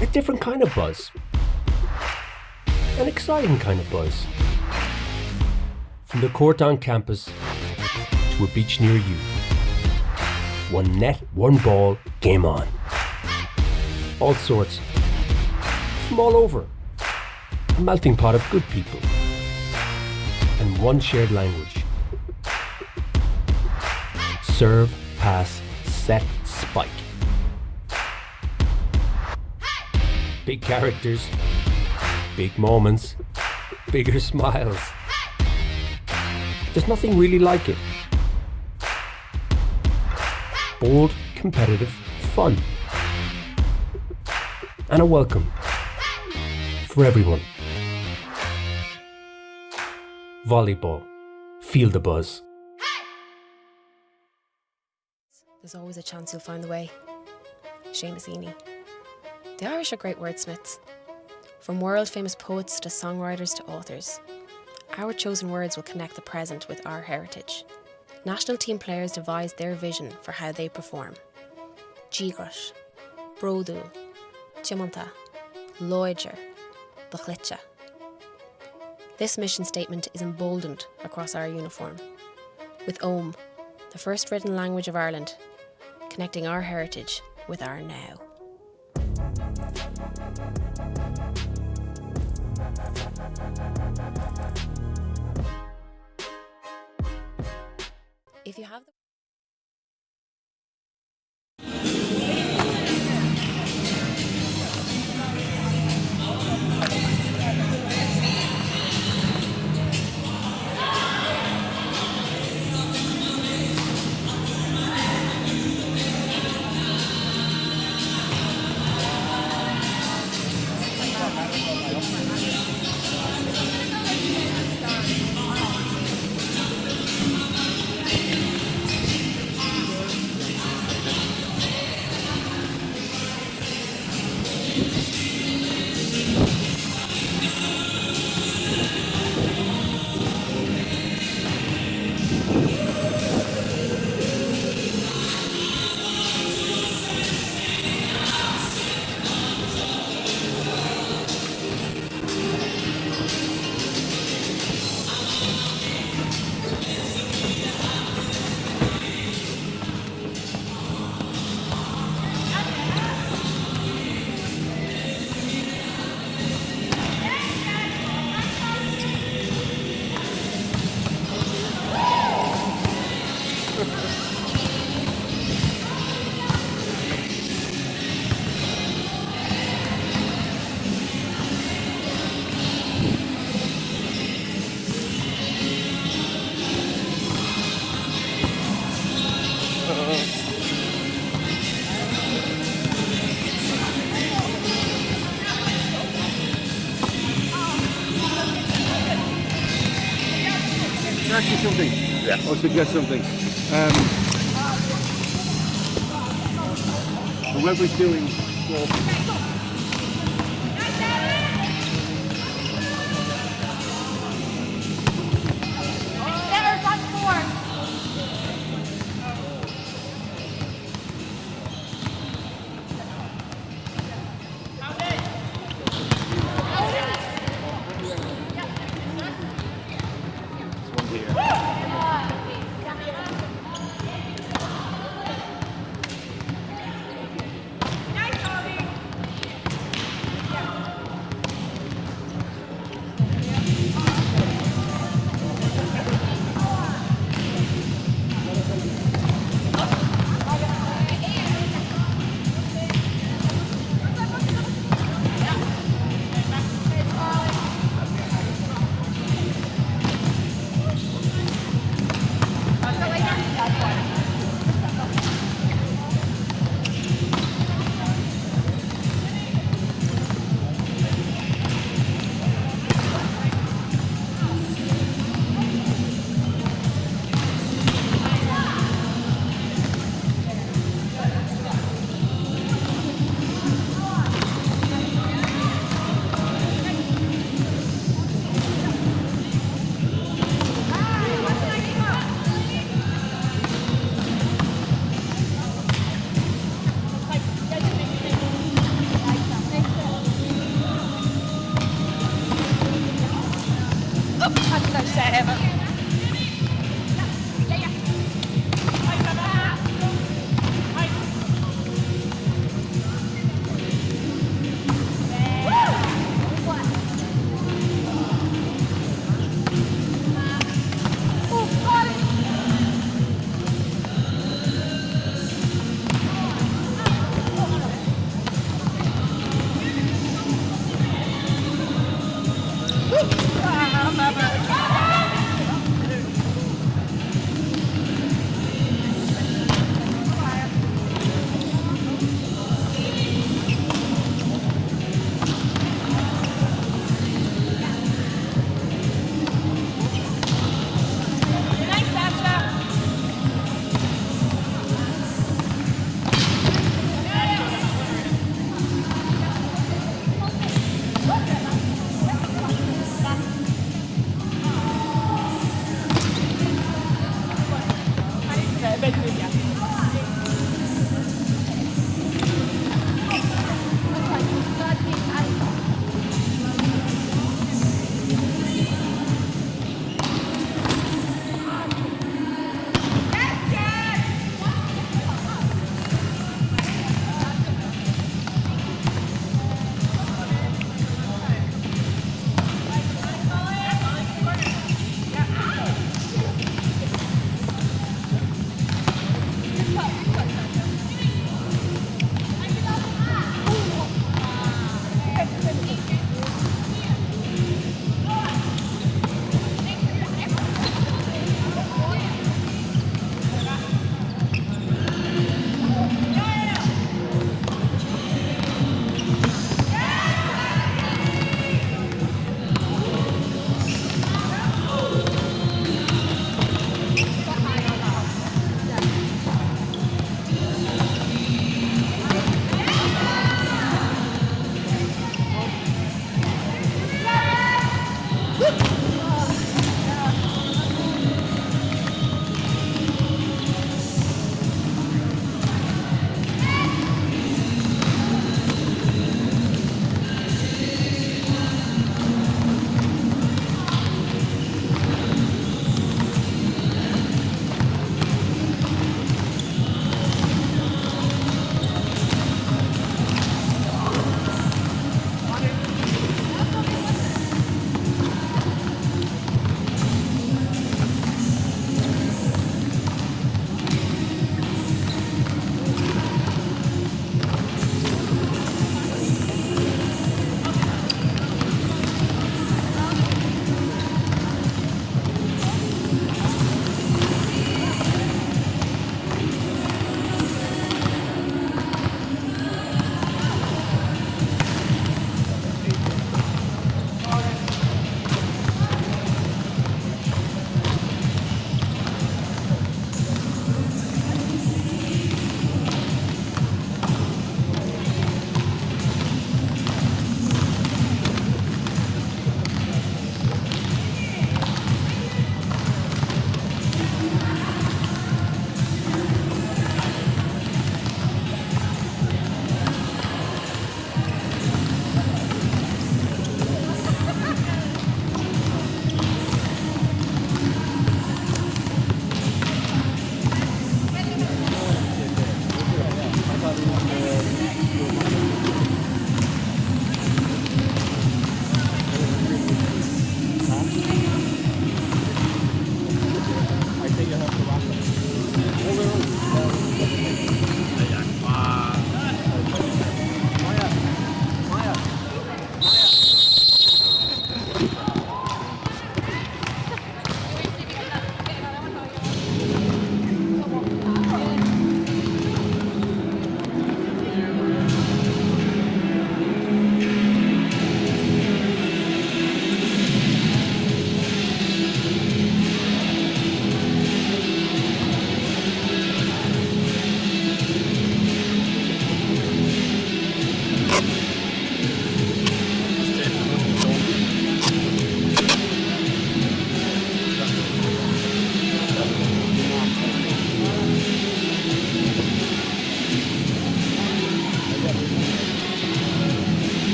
A different kind of buzz. An exciting kind of buzz. From the court on campus to a beach near you. One net, one ball, game on. All sorts. From all over. A melting pot of good people. And one shared language. Serve, pass, set, spike. Big characters, big moments, bigger smiles. There's nothing really like it. Bold, competitive, fun. And a welcome for everyone. Volleyball. Feel the buzz. There's always a chance you'll find the way. Seamus Heaney. The Irish are great wordsmiths. From world-famous poets to songwriters to authors. Our chosen words will connect the present with our heritage. National team players devise their vision for how they perform. Díogras, Brodúil, Tiamanta, Loidir, Bachlitcha. This mission statement is emboldened across our uniform. With Ohm, the first written language of Ireland, connecting our heritage with our now. If you have the Ask you something. Yeah. Or suggest something. Whoever's doing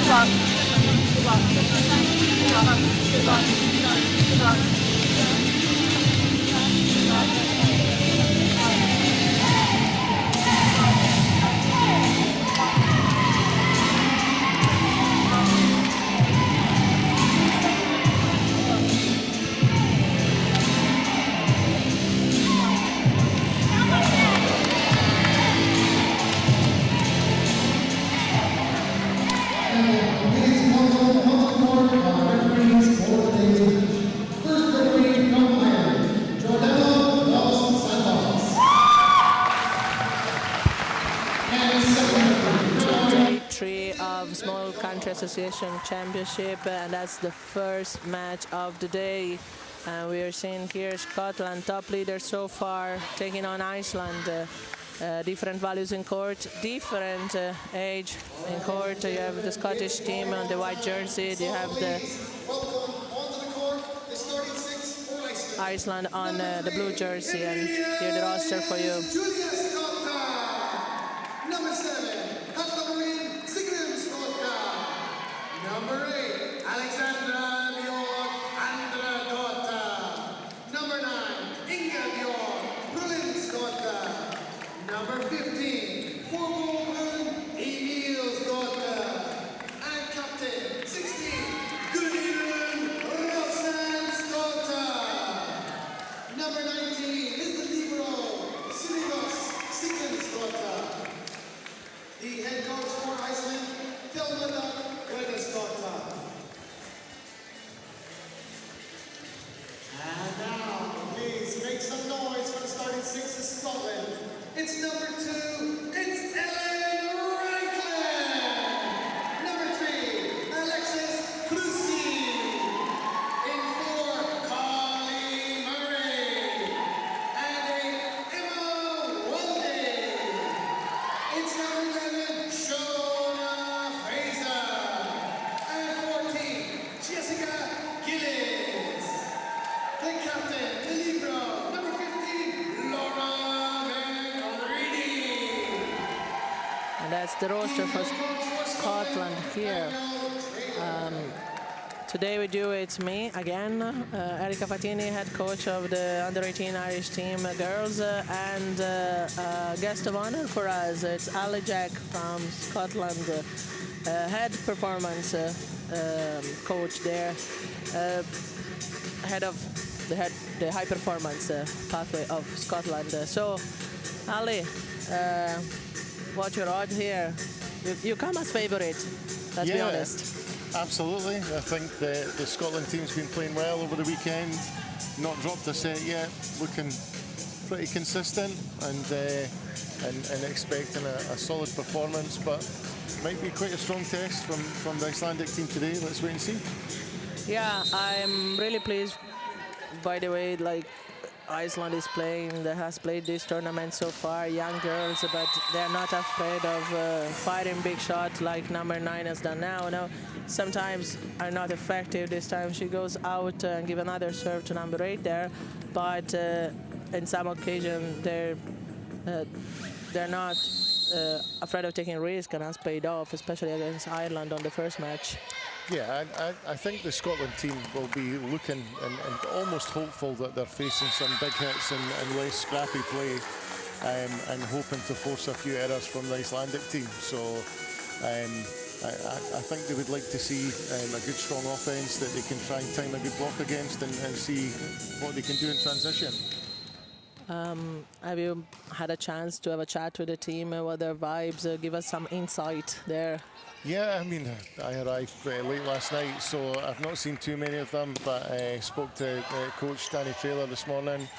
Day 3 of Small Country Association Championship, and that's the first match of the day. And we are seeing here Scotland, top leader so far, taking on Iceland. Different values in court, different age in court. You have the Scottish team on the white jersey. You have the Iceland on the blue jersey, and here the roster for you. Number 7, Halloween Sigrid Skotta. Number 8, Alexandra Björk Andradotta. Number 9, Inga Björk Brulin Skotta. Number 15, Forborn Emil Skotta. And captain 16, Gunhild Rosen Skotta. Number 19 is the libero, Sirius Sigrid Skotta. The head coach for Iceland, Thelma Regiscotta. And now, please make some noise for the starting 6 of Scotland. It's number 2, it's Ellen Rankin. Number 3, Alexis Crucy. In 4, Carly Murray. And 8, Emma Walde. It's number 11, Shona Fraser. And 14, Jessica Gillis. The captain, the libero, number 15, Laura McReady. And that's the roster for Scotland here. Today we do it's me again, Erika Fatini, head coach of the under-18 Irish team girls, and guest of honor for us, it's Ali Jack from Scotland, head performance coach there, head of the high performance pathway of Scotland. So Ali, what's your odds here? You come as favorite, let's be honest. Absolutely. I think the Scotland team's been playing well over the weekend, not dropped a set yet, looking pretty consistent and expecting a solid performance, but might be quite a strong test from the Icelandic team today. Let's wait and see. Yeah, I'm really pleased, by the way, like Iceland is playing, that has played this tournament so far, young girls, but they're not afraid of firing big shots like number 9 has done now. No, sometimes are not effective. This time she goes out and give another serve to number 8 there, but in some occasion they're not afraid of taking risk, and has paid off, especially against Ireland on the first match. Yeah, I think the Scotland team will be looking and almost hopeful that they're facing some big hits and less scrappy play, and hoping to force a few errors from the Icelandic team. So I think they would like to see a good strong offense that they can try and time a good block against and see what they can do in transition. Have you had a chance to have a chat with the team? What their vibes? Give us some insight there. Yeah, I mean, I arrived pretty late last night, so I've not seen too many of them, but I spoke to Coach Danny Traylor this morning.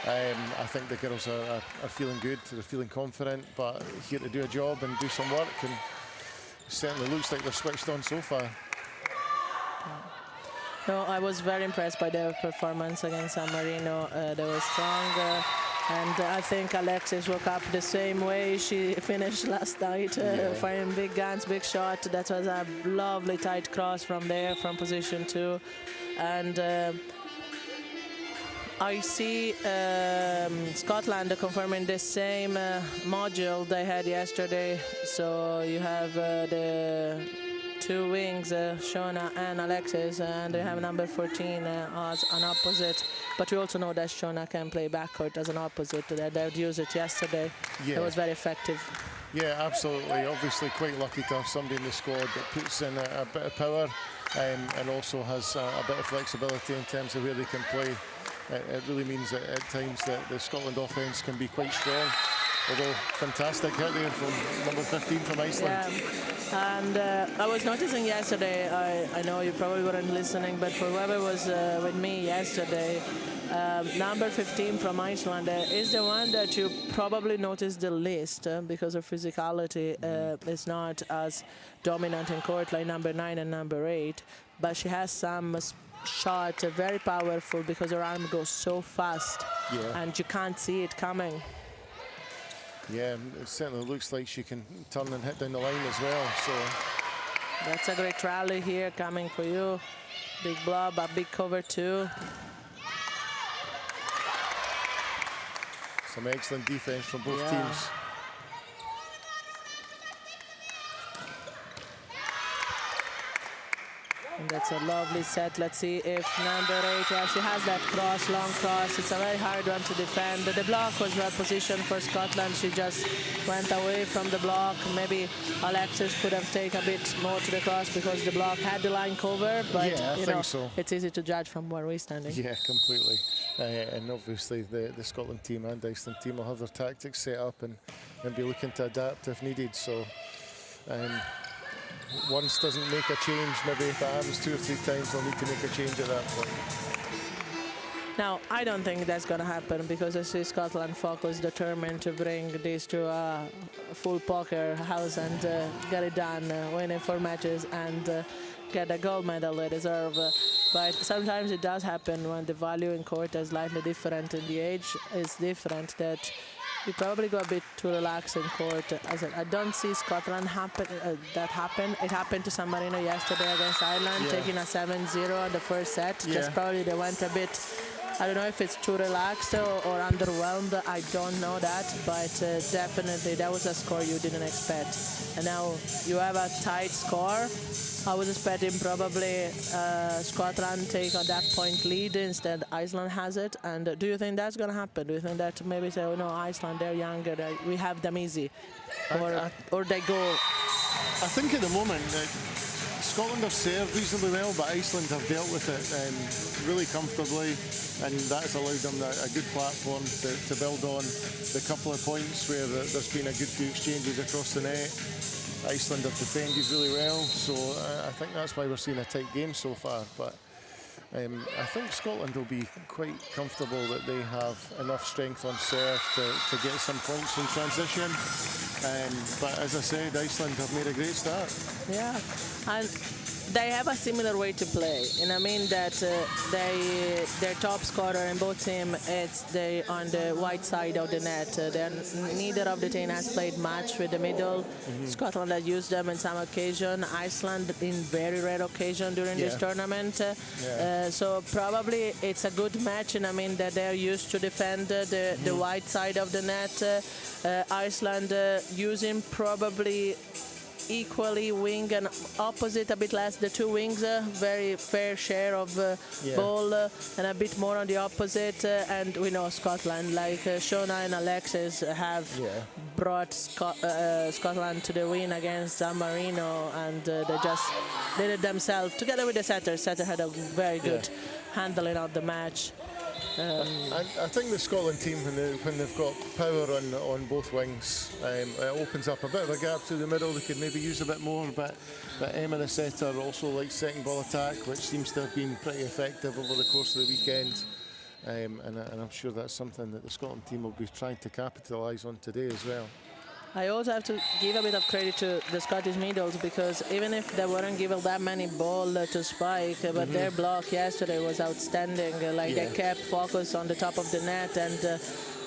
I think the girls are feeling good, they're feeling confident, but here to do a job and do some work, and it certainly looks like they're switched on so far. No, I was very impressed by their performance against San Marino. They were strong, and I think Alexis woke up the same way she finished last night, firing big guns, big shot. That was a lovely tight cross from there, from position 2. And I see Scotland confirming the same module they had yesterday. So you have the two wings, Shona and Alexis, and they have number 14 as an opposite. But we also know that Shona can play backcourt as an opposite. They would use it yesterday. Yeah. It was very effective. Yeah, absolutely. Obviously quite lucky to have somebody in the squad that puts in a bit of power and also has a bit of flexibility in terms of where they can play. It really means that at times that the Scotland offence can be quite strong. Although fantastic hit there from number 15 from Iceland. Yeah, and I was noticing yesterday, I know you probably weren't listening, but for whoever was with me yesterday, number 15 from Iceland is the one that you probably noticed the least because her physicality is not as dominant in court like number 9 and number 8, but she has some shot very powerful because her arm goes so fast and you can't see it coming. Yeah, it certainly looks like she can turn and hit down the line as well. So that's a great rally here coming for you. Big blob, a big cover too. some excellent defense from both teams. And that's a lovely set. Let's see if number 8, yeah, she has that cross, long cross. It's a very hard one to defend. The block was well positioned for Scotland. She just went away from the block. Maybe Alexis could have taken a bit more to the cross because the block had the line cover. But yeah, I think so. It's easy to judge from where we're standing. Yeah, completely. And obviously the Scotland team and Iceland team will have their tactics set up and be looking to adapt if needed. So. Once doesn't make a change, maybe if it happens 2 or 3 times, they'll need to make a change at that point. Now, I don't think that's going to happen because I see Scotland focus, determined to bring these to a full poker house and get it done, winning 4 matches and get a gold medal they deserve. But sometimes it does happen when the value in court is slightly different and the age is different, that you probably go a bit too relaxed in court. I don't see Scotland that happen. It happened to San Marino yesterday against Ireland, taking a 7-0 on the first set. Just probably they went a bit, I don't know if it's too relaxed or underwhelmed. I don't know that, but definitely that was a score you didn't expect. And now you have a tight score. I was expecting probably Scotland take on that point lead. Instead, Iceland has it. And do you think that's going to happen? Do you think that maybe say, oh no, Iceland, they're younger, we have them easy? Or they go? I think at the moment, Scotland have served reasonably well, but Iceland have dealt with it really comfortably, and that's allowed them a good platform to build on. The couple of points where there's been a good few exchanges across the net, Iceland have defended really well, so I think that's why we're seeing a tight game so far. But I think Scotland will be quite comfortable that they have enough strength on serve to get some points in transition. But as I said, Iceland have made a great start. Yeah, and they have a similar way to play, and I mean that their top scorer in both teams, they on the white side of the net. Neither of the team has played much with the middle. Scotland has used them in some occasion. Iceland in very rare occasion during this tournament. So probably it's a good match, and I mean that they're used to defend the white side of the net. Iceland using probably equally wing and opposite, a bit less the 2 wings, very fair share of ball, and a bit more on the opposite. And we know Scotland, like Shona and Alexis, have brought Scotland to the win against San Marino, and they just did it themselves together with the setter. Setter had a very good handling of the match. I think the Scotland team, when they've got power on both wings, it opens up a bit of a gap through the middle. They could maybe use a bit more, but Emma, the setter, also likes second ball attack, which seems to have been pretty effective over the course of the weekend. And I'm sure that's something that the Scotland team will be trying to capitalise on today as well. I also have to give a bit of credit to the Scottish middles, because even if they weren't given that many ball to spike, but their block yesterday was outstanding. They kept focus on the top of the net, and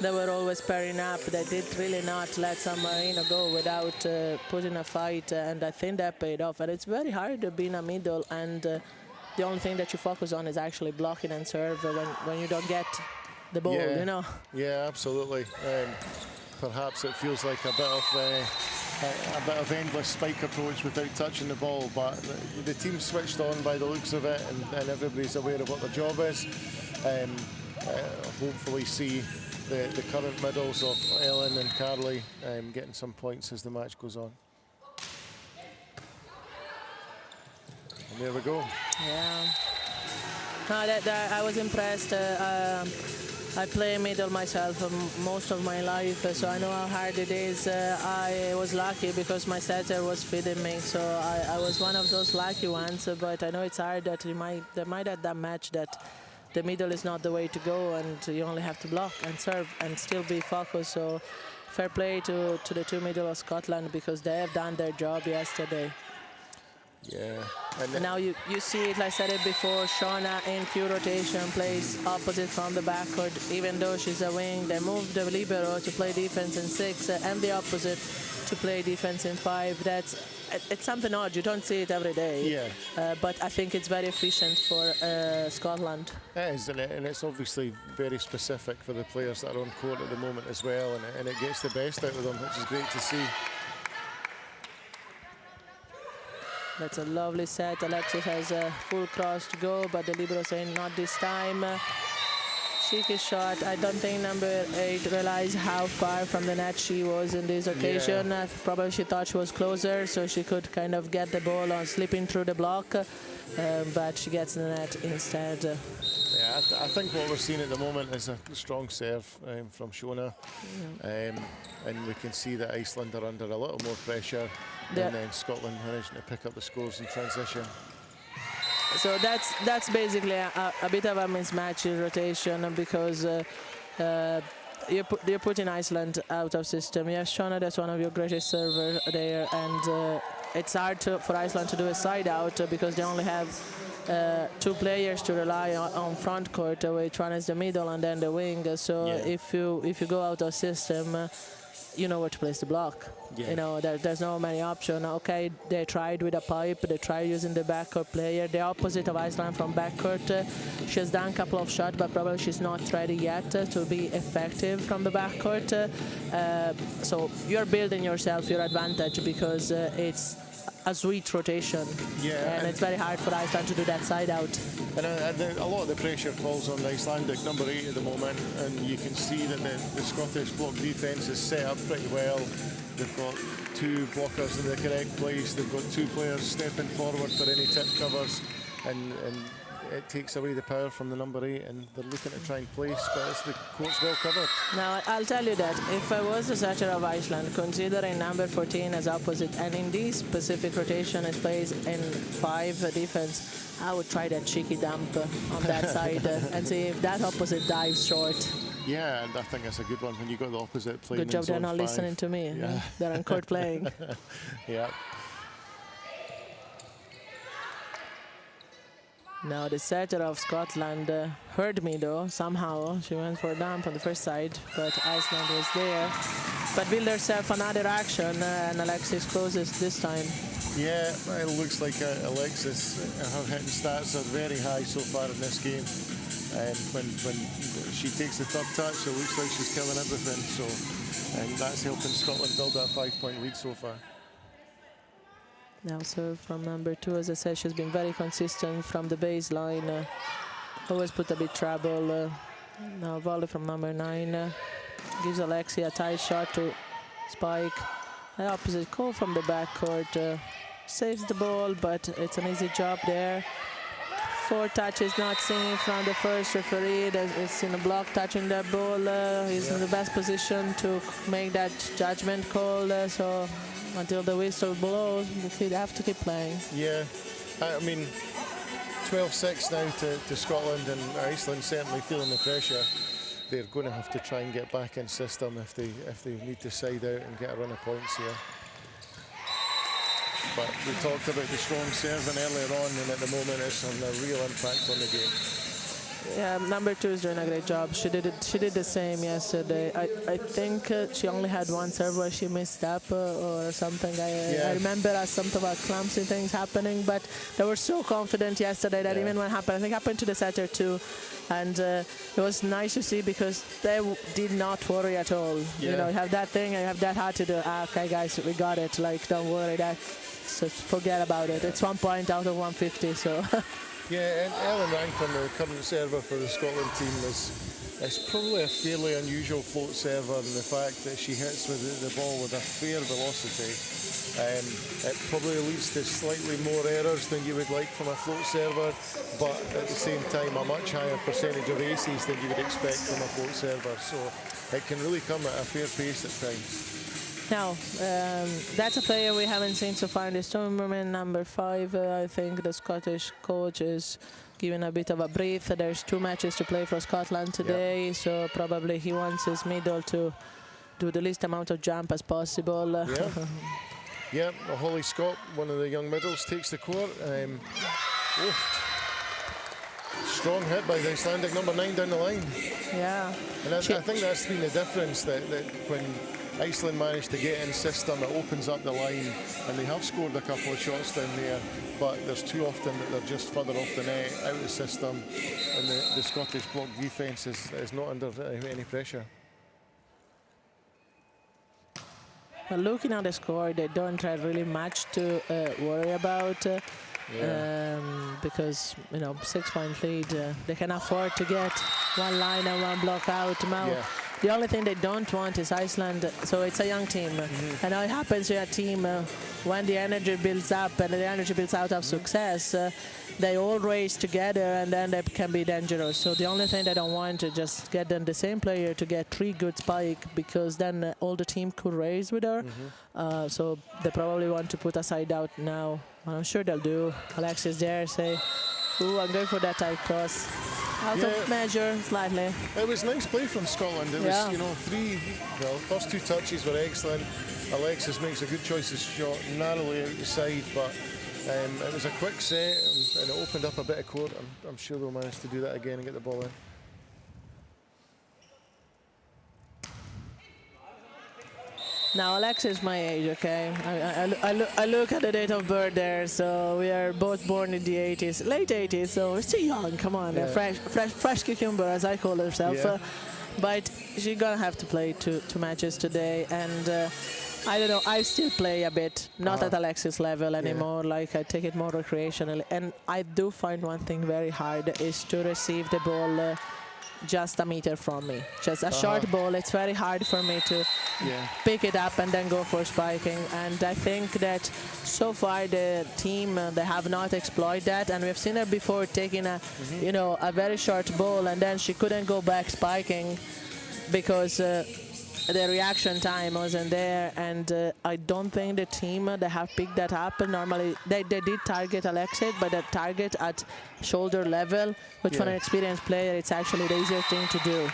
they were always pairing up. They did really not let San Marino go without putting a fight, and I think that paid off. And it's very hard being a middle, and the only thing that you focus on is actually blocking and serve when you don't get the ball, you know? Yeah, absolutely. Perhaps it feels like a bit of a bit of endless spike approach without touching the ball, but the team switched on by the looks of it, and everybody's aware of what their job is. Hopefully see the current middles of Ellen and Carly getting some points as the match goes on. And there we go. Yeah. No, I was impressed. I play middle myself most of my life, so I know how hard it is. I was lucky because my setter was feeding me, so I was one of those lucky ones. But I know it's hard that there might have that match that the middle is not the way to go, and you only have to block and serve and still be focused. So fair play to the two middle of Scotland because they have done their job yesterday. Yeah. And now you see it, like I said it before, Shauna in few rotation plays opposite from the backcourt. Even though she's a wing, they move the libero to play defense in 6 and the opposite to play defense in 5. It's something odd. You don't see it every day. Yeah. But I think it's very efficient for Scotland. It is, and it's obviously very specific for the players that are on court at the moment as well, and it gets the best out of them, which is great to see. That's a lovely set. Alexis has a full cross to go, but the libero saying not this time. Cheeky shot. I don't think number 8 realized how far from the net she was in this occasion. Yeah. Probably she thought she was closer, so she could kind of get the ball on slipping through the block, but she gets the net instead. Yeah, I think what we're seeing at the moment is a strong serve from Shona, and we can see that Iceland are under a little more pressure, and then Scotland managing to pick up the scores in transition. So that's basically a bit of a mismatch in rotation because you're putting Iceland out of system. You have Shona, that's one of your greatest servers there, and it's hard for Iceland to do a side out because they only have 2 players to rely on front court, which one is the middle and then the wing. So if you go out of system, you know where to place the block. Yeah. You know, there's no many options. Okay, they tried with a pipe, they tried using the backcourt player. The opposite of Iceland from backcourt. She has done a couple of shots, but probably she's not ready yet to be effective from the backcourt. So you're building yourself your advantage because it's a sweet rotation. Yeah, and it's very hard for Iceland to do that side out. And a lot of the pressure falls on the Icelandic number 8 at the moment, and you can see that the Scottish block defence is set up pretty well. They've got 2 blockers in the correct place. They've got 2 players stepping forward for any tip covers, and it takes away the power from the number 8, and they're looking to try and place, but the court's well covered. Now, I'll tell you that if I was the setter of Iceland, considering number 14 as opposite, and in this specific rotation it plays in 5 defense, I would try that cheeky dump on that side and see if that opposite dives short. Yeah, and I think that's a good one when you got the opposite playing. Good job in zone they're not 5. listening to me. Yeah. They're on court playing. Yeah. Now the setter of Scotland heard me though, somehow. She went for a dump on the first side, but Iceland was there. But build herself another action, and Alexis closes this time. Yeah, it looks like Alexis, her hitting stats are very high so far in this game. And when she takes the third touch, it looks like she's killing everything. So, and that's helping Scotland build that 5-point lead so far. Now serve from number 2. As I said, she's been very consistent from the baseline. Always put a bit trouble. Now volley from number 9. Gives Alexi a tight shot to spike. The opposite call from the backcourt. Saves the ball, but it's an easy job there. 4 touches not seen from the first referee. It's in a block touching the ball. He's in the best position to make that judgment call. So until the whistle blows, you have to keep playing. Yeah, I mean, 12-6 now to Scotland, and Iceland certainly feeling the pressure. They're going to have to try and get back in system if they need to side out and get a run of points here. But we talked about the strong serving earlier on, and at the moment it's having a real impact on the game. Yeah, number 2 is doing a great job. She did it. She did the same yesterday. I think she only had one serve where she missed up or something. I remember some of our clumsy things happening, but they were so confident yesterday that even when it happened, I think it happened to the setter too, and it was nice to see because they did not worry at all. You know, you have that thing and you have that hard to do. Okay, guys, we got it. Like, don't worry. Just forget about it. It's 1 point out of 150, so. Yeah, and Ellen Rankin, the current server for the Scotland team, is probably a fairly unusual float server in the fact that she hits with the ball with a fair velocity. It probably leads to slightly more errors than you would like from a float server, but at the same time a much higher percentage of aces than you would expect from a float server. So it can really come at a fair pace at times. Now, that's a player we haven't seen so far in this tournament, number 5. I think the Scottish coach is giving a bit of a breath. There's 2 matches to play for Scotland today, so probably he wants his middle to do the least amount of jump as possible. Yeah, Holly Scott, one of the young middles, takes the court. Strong hit by the Icelandic number 9 down the line. Yeah. And I think that's been the difference, that when Iceland managed to get in system, it opens up the line, and they have scored a couple of shots down there, but there's too often that they're just further off the net, out of the system, and the Scottish block defence is not under any pressure. Well, looking at the score, they don't have really much to worry about. Because 6 point lead, they can afford to get one line and one block out. Now, the only thing they don't want is Iceland. So it's a young team, and now it happens to a team when the energy builds up and the energy builds out of success. They all race together, and then they can be dangerous. So the only thing they don't want is just get them the same player to get 3 good spike, because then all the team could race with her. So they probably want to put a side out now. I'm sure they'll do. Alexis there say, "Ooh, I'm going for that tight cross." Out of measure, slightly. It was nice play from Scotland. It was, first 2 touches were excellent. Alexis makes a good choice of shot, narrowly out the side, but it was a quick set and it opened up a bit of court. I'm sure they'll manage to do that again and get the ball in. Now, Alexis is my age, okay? I look at the date of birth there, so we are both born in the 80s, late 80s, so we're still young, come on. Fresh cucumber, as I call herself. But she's gonna have to play two matches today, and I don't know, I still play a bit, not at Alexis level anymore, like I take it more recreationally. And I do find one thing very hard is to receive the ball just a meter from me. Just a short ball, it's very hard for me to pick it up and then go for spiking. And I think that so far the team, they have not exploited that. And we've seen her before taking a, a very short ball, and then she couldn't go back spiking because the reaction time wasn't there. And I don't think the team, they have picked that up. And normally they did target Alexis, but they target at shoulder level, which for an experienced player, it's actually the easier thing to do.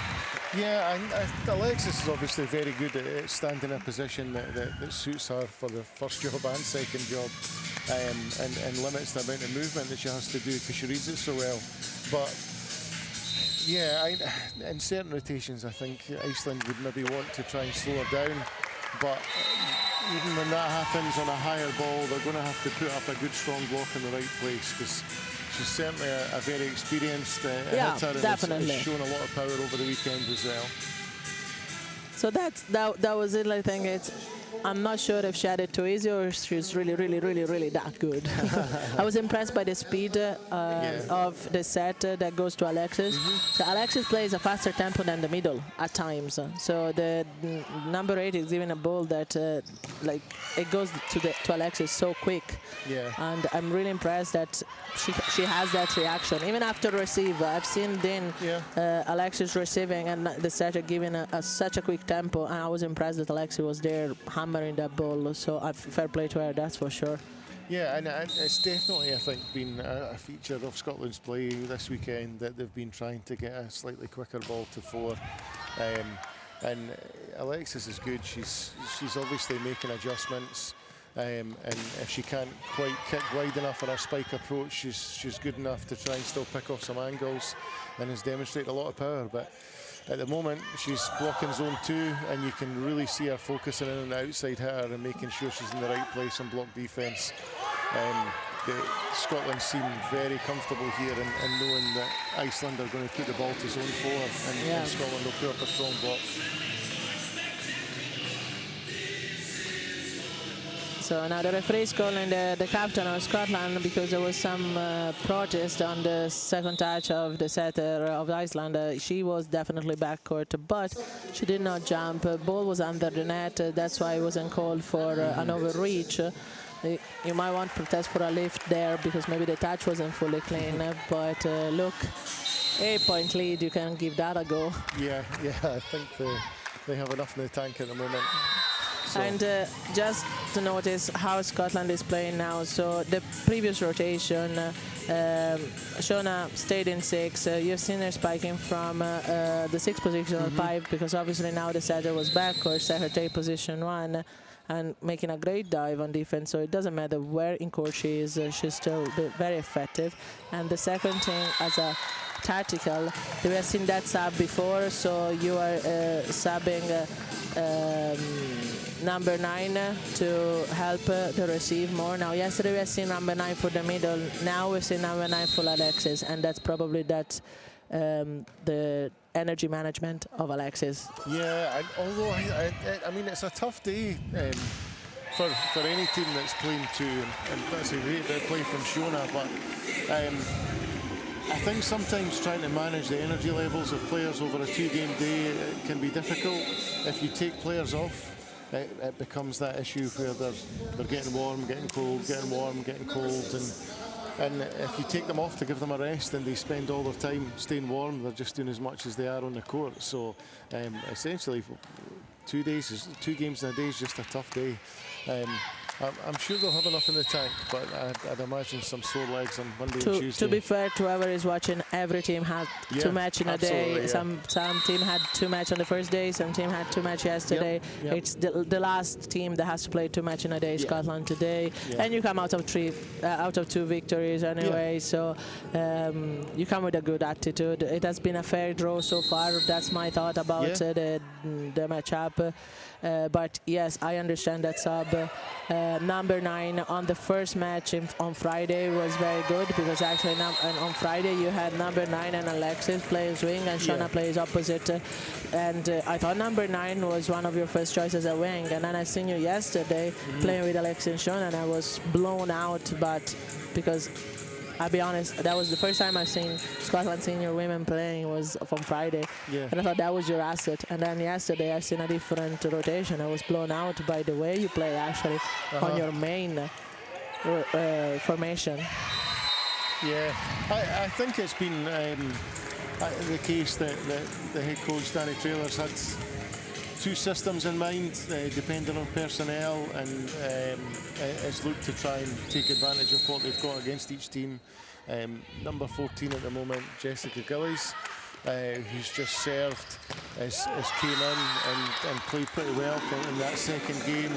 Yeah, and Alexis is obviously very good at standing in a position that suits her for the first job and second job, and limits the amount of movement that she has to do because she reads it so well. But yeah, in certain rotations, I think Iceland would maybe want to try and slow her down. But even when that happens on a higher ball, they're going to have to put up a good, strong block in the right place, because she's certainly a very experienced hitter, and has shown a lot of power over the weekend as well. So that was it. I think I'm not sure if she had it too easy or she's really that good. I was impressed by the speed of the set that goes to Alexis. So Alexis plays a faster tempo than the middle at times. So the number 8 is giving a ball that it goes to Alexis so quick. And I'm really impressed that she has that reaction. Even after receive, I've seen Alexis receiving and the setter giving such a quick tempo, and I was impressed that Alexis was there hammering that ball. So fair play to her, that's for sure. Yeah, and it's definitely, I think, been a feature of Scotland's play this weekend that they've been trying to get a slightly quicker ball to 4. And Alexis is good. She's obviously making adjustments. And if she can't quite kick wide enough on her spike approach, she's good enough to try and still pick off some angles and has demonstrated a lot of power. But at the moment, she's blocking zone 2, and you can really see her focusing in on the outside hitter and making sure she's in the right place on block defence. Scotland seem very comfortable here in knowing that Iceland are going to put the ball to zone 4, and Scotland will put up a strong block. So now the referee is calling the captain of Scotland because there was some protest on the second touch of the setter of Iceland. She was definitely backcourt, but she did not jump. Ball was under the net. That's why it wasn't called for an overreach. You might want to protest for a lift there because maybe the touch wasn't fully clean. But look, 8-point lead, you can give that a go. Yeah, I think they have enough in the tank at the moment. So. And just to notice how Scotland is playing now. So the previous rotation, Shona stayed in 6. You've seen her spiking from the 6th position on 5 because obviously now the setter was backcourt, set her take position 1 and making a great dive on defense. So it doesn't matter where in court she is, she's still very effective. And the second thing, as a tactical, we have seen that sub before, so you are subbing number 9 to help the receive more. Now yesterday we have seen number 9 for the middle, now we've seen number 9 for Alexis, and that's probably the energy management of Alexis. Yeah, although I mean it's a tough day for any team that's playing 2, and that's a great bit of play from Shona, but I think sometimes trying to manage the energy levels of players over a 2-game day can be difficult. If you take players off, it becomes that issue where they're getting warm, getting cold, getting warm, getting cold, and if you take them off to give them a rest and they spend all their time staying warm, they're just doing as much as they are on the court. So essentially 2 games in a day is just a tough day. I'm sure they'll have enough in the tank, but I'd imagine some sore legs on Monday and Tuesday. To be fair to whoever is watching, every team had 2 matches in a day. Some team had 2 matches on the first day, some team had 2 matches yesterday. Yep. It's the last team that has to play 2 matches in a day, Scotland today. And you come out of 2 victories anyway, so you come with a good attitude. It has been a fair draw so far. That's my thought about the matchup. But yes, I understand that sub. Number 9 on the first match on Friday was very good because actually on Friday you had number 9 and Alexis plays wing and Shona plays opposite. And I thought number 9 was one of your first choices at wing. And then I seen you yesterday playing with Alexis and Shona, and I was blown out. But because I'll be honest, that was the first time I've seen Scotland senior women playing was from Friday. And I thought that was your asset. And then yesterday I seen a different rotation. I was blown out by the way you play actually on your main formation. Yeah, I think it's been the case that the head coach Danny Traylor's had 2 systems in mind, depending on personnel, and has looked to try and take advantage of what they've got against each team. Number 14 at the moment, Jessica Gillies, who's just served, has came in and played pretty well in that second game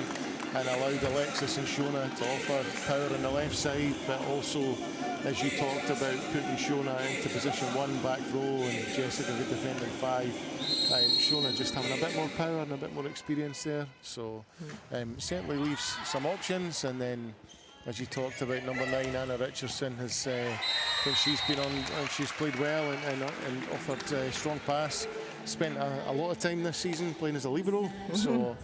and allowed Alexis and Shona to offer power on the left side, but also, as you talked about, putting Shona into position 1 back row and Jessica could defend in 5. Shona just having a bit more power and a bit more experience there, so certainly leaves some options. And then, as you talked about, number 9 Anna Richardson has when she's been on and she's played well and offered a strong pass. Spent a lot of time this season playing as a libero, so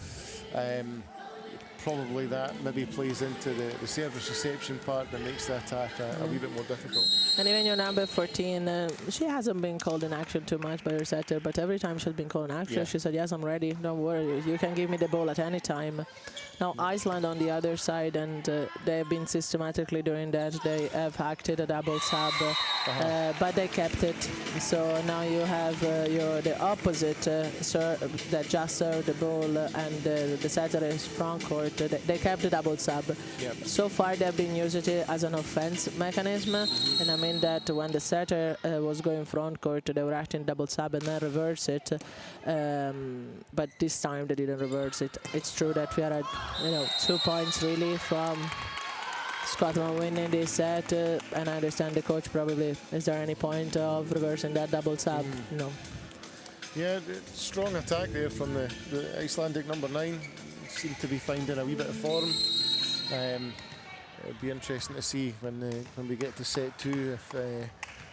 probably that maybe plays into the service reception part that makes the attack a wee bit more difficult. And even your number 14, she hasn't been called in action too much by her setter, but every time she's been called in action, she said, yes, I'm ready, don't worry, you can give me the ball at any time. Now Iceland on the other side, and they've been systematically doing that. They have acted a double sub, but they kept it. So now you have the opposite that just served the ball, and the setter is front court. court. They kept the double sub. Yep. So far, they've been using it as an offense mechanism, and I mean that when the setter was going front court, they were acting double sub and then reverse it. But this time they didn't reverse it. It's true that we are at 2 points really from Scotland winning this set, and I understand the coach probably, is there any point of reversing that double sub? No. Yeah, strong attack there from the Icelandic number 9. Seem to be finding a wee bit of form. It'll be interesting to see when we get to set 2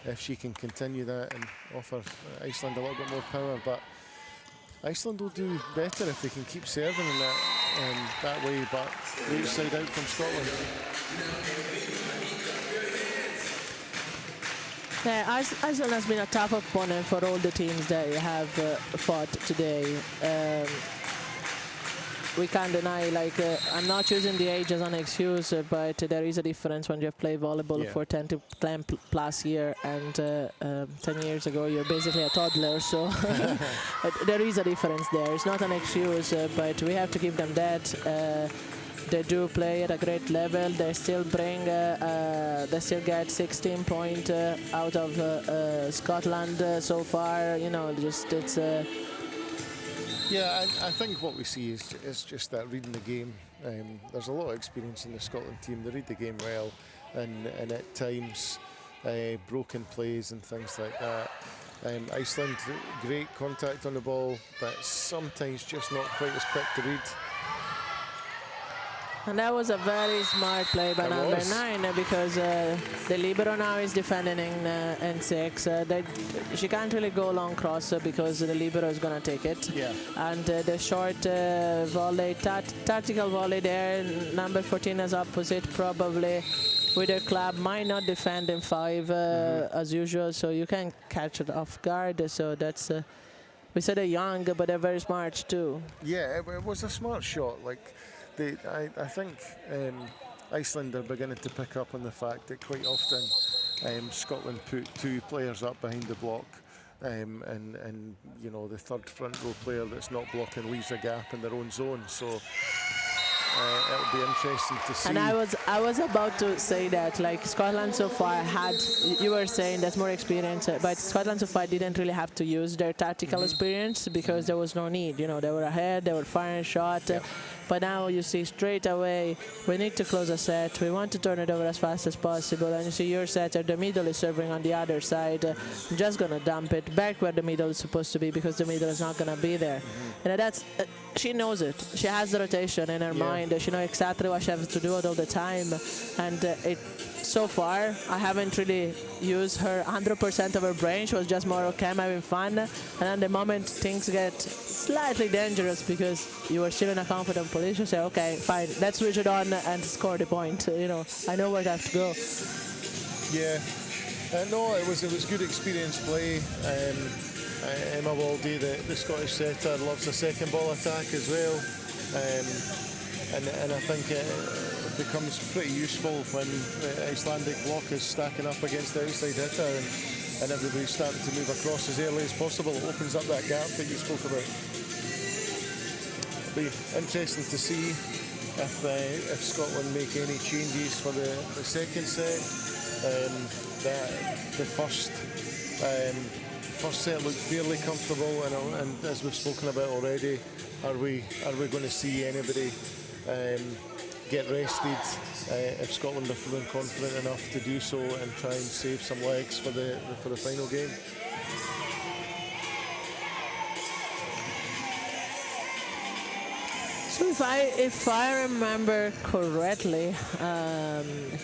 if she can continue that and offer Iceland a little bit more power. But Iceland will do better if they can keep serving in that way. But great side out from Scotland. Yeah, Iceland has been a tough opponent for all the teams that have fought today. We can't deny, I'm not using the age as an excuse, but there is a difference when you have played volleyball for 10 plus years, and 10 years ago you're basically a toddler, so there is a difference there. It's not an excuse, but we have to give them that. They do play at a great level. They still they still get 16 points out of Scotland so far. It's. Yeah, I think what we see is just that reading the game. There's a lot of experience in the Scotland team. They read the game well, and at times broken plays and things like that. Iceland, great contact on the ball, but sometimes just not quite as quick to read. And that was a very smart play by number 9, because the libero now is defending in N6. She can't really go long cross because the libero is going to take it. Yeah. And the short volley, tactical volley there, number 14 as opposite, probably with her club, might not defend in 5 as usual, so you can catch it off guard. So that's, we said they're young, but they're very smart too. Yeah, it was a smart shot. I think Iceland are beginning to pick up on the fact that quite often Scotland put 2 players up behind the block, and the third front row player that's not blocking leaves a gap in their own zone. So it'll be interesting to see. And I was about to say that, Scotland so far had, you were saying there's more experience, but Scotland so far didn't really have to use their tactical experience because there was no need. They were ahead, they were firing shot. But now you see straight away, we need to close a set. We want to turn it over as fast as possible. And you see your setter, the middle is serving on the other side. I'm just going to dump it back where the middle is supposed to be, because the middle is not going to be there. And that's, she knows it. She has the rotation in her mind. She knows exactly what she has to do all the time. And so far, I haven't really used her 100% of her brain. She was just more, okay, I'm having fun. And then the moment things get slightly dangerous because you were still in a confident position, say, okay, fine, let's switch it on and score the point. I know where to have to go. Yeah, no, it was good experience play. Emma Waldy, the Scottish setter, loves a second ball attack as well. And I think it becomes pretty useful when the Icelandic block is stacking up against the outside hitter and everybody's starting to move across as early as possible. It opens up that gap that you spoke about. It'll be interesting to see if Scotland make any changes for the second set. The first set looked fairly comfortable, and as we've spoken about already, are we going to see anybody get rested if Scotland are feeling confident enough to do so and try and save some legs for the final game? So if I remember correctly,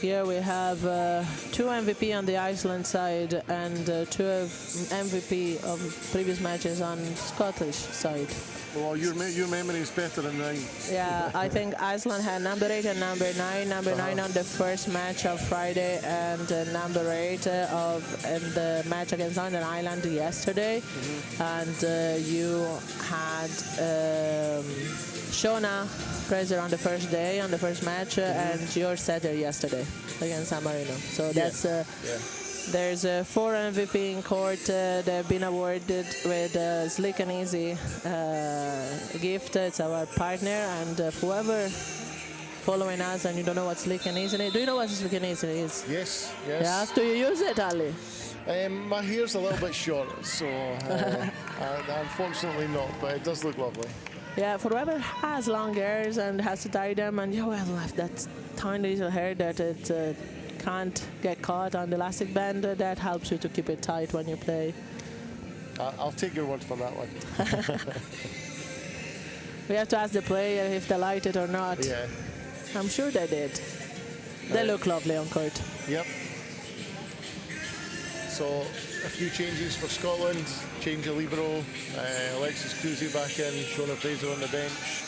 here we have 2 MVP on the Iceland side and 2 MVP of previous matches on Scottish side. Well, your memory is better than mine. Yeah, I think Iceland had number 8 and number 9. Number 9 on the first match of Friday, and number 8 in the match against Northern Ireland yesterday. And you had Shona Fraser on the first day, on the first match, and your setter yesterday against San Marino. So that's There's 4 MVP in court. They've been awarded with Slick and Easy gift. It's our partner, and whoever following us and you don't know what Slick and Easy is, do you know what Slick and Easy is? Yes, yes. Yes. Do you use it, Ali? My hair's a little bit short, so unfortunately not, but it does look lovely. Yeah, for whoever has long hairs and has to dye them, and you well, have that tiny little hair that it can't get caught on the elastic band, that helps you to keep it tight when you play. I'll take your word for that one. We have to ask the player if they liked it or not. Yeah. I'm sure they did. They look lovely on court. Yep. So a few changes for Scotland. Change of libero. Alexis Kruse back in. Shona Fraser on the bench.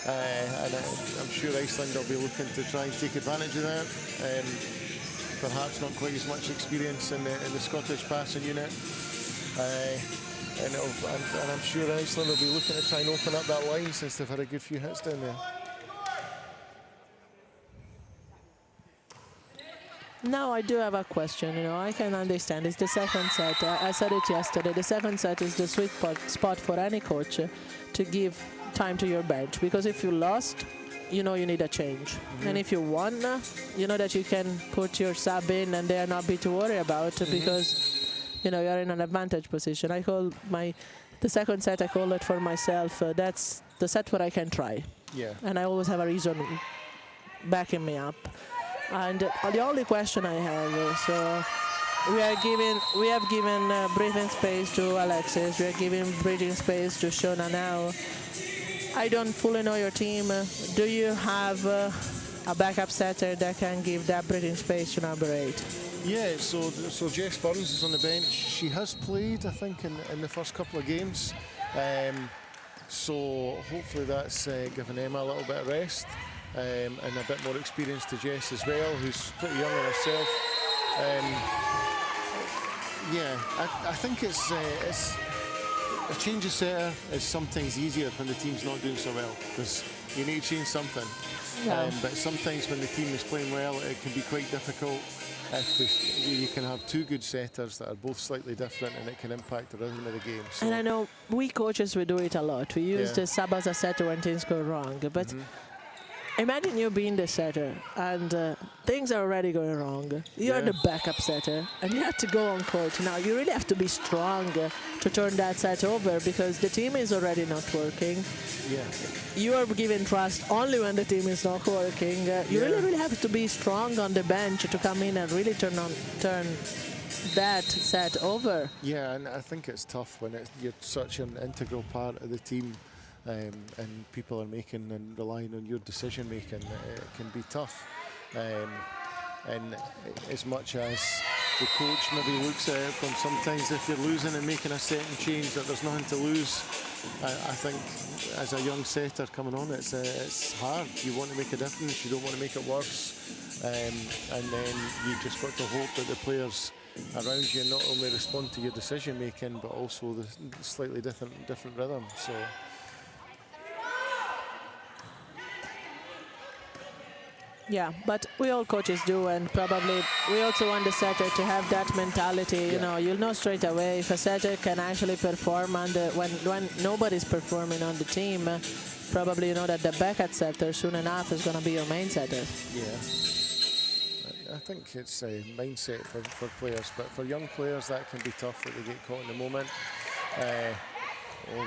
And I'm sure Iceland will be looking to try and take advantage of that. Perhaps not quite as much experience in the Scottish passing unit. And I'm sure Iceland will be looking to try and open up that line since they've had a good few hits down there. Now I do have a question. I can understand. It's the second set. I said it yesterday. The second set is the sweet spot for any coach to give time to your bench, because if you lost, you need a change. And if you won, you know that you can put your sub in and they are not be to worry about, because you're in an advantage position. I call the second set, I call it for myself. That's the set where I can try. Yeah. And I always have a reason backing me up. And the only question I have is, we have given breathing space to Alexis. We are giving breathing space to Shona now. I don't fully know your team. Do you have a backup setter that can give that breathing space to number 8? Yeah, so Jess Burns is on the bench. She has played, I think, in the first couple of games. So hopefully that's given Emma a little bit of rest and a bit more experience to Jess as well, who's pretty young in herself. Yeah, I think it's a change of setter is sometimes easier when the team's not doing so well, because you need to change something. Yeah. But sometimes when the team is playing well, it can be quite difficult. If you can have two good setters that are both slightly different, and it can impact the rhythm of the game. So. And I know we coaches, we do it a lot. We use the sub as a setter when things go wrong. But imagine you being the setter and things are already going wrong. You're the backup setter and you have to go on court. Now you really have to be strong to turn that set over, because the team is already not working. Yeah. You are given trust only when the team is not working. You really have to be strong on the bench to come in and really turn that set over. Yeah, and I think it's tough when you're such an integral part of the team. And people are making and relying on your decision making. It can be tough, and as much as the coach maybe looks at it from sometimes, if you're losing and making a setting change that there's nothing to lose, I think as a young setter coming on, it's hard. You want to make a difference, you don't want to make it worse, and then you just got to hope that the players around you not only respond to your decision making but also the slightly different rhythm. So. Yeah, but we all coaches do, and probably we also want the setter to have that mentality. You'll know straight away if a setter can actually perform when nobody's performing on the team. Probably you know that the backup setter soon enough is going to be your main setter. Yeah, I think it's a mindset for players, but for young players that can be tough, that they get caught in the moment.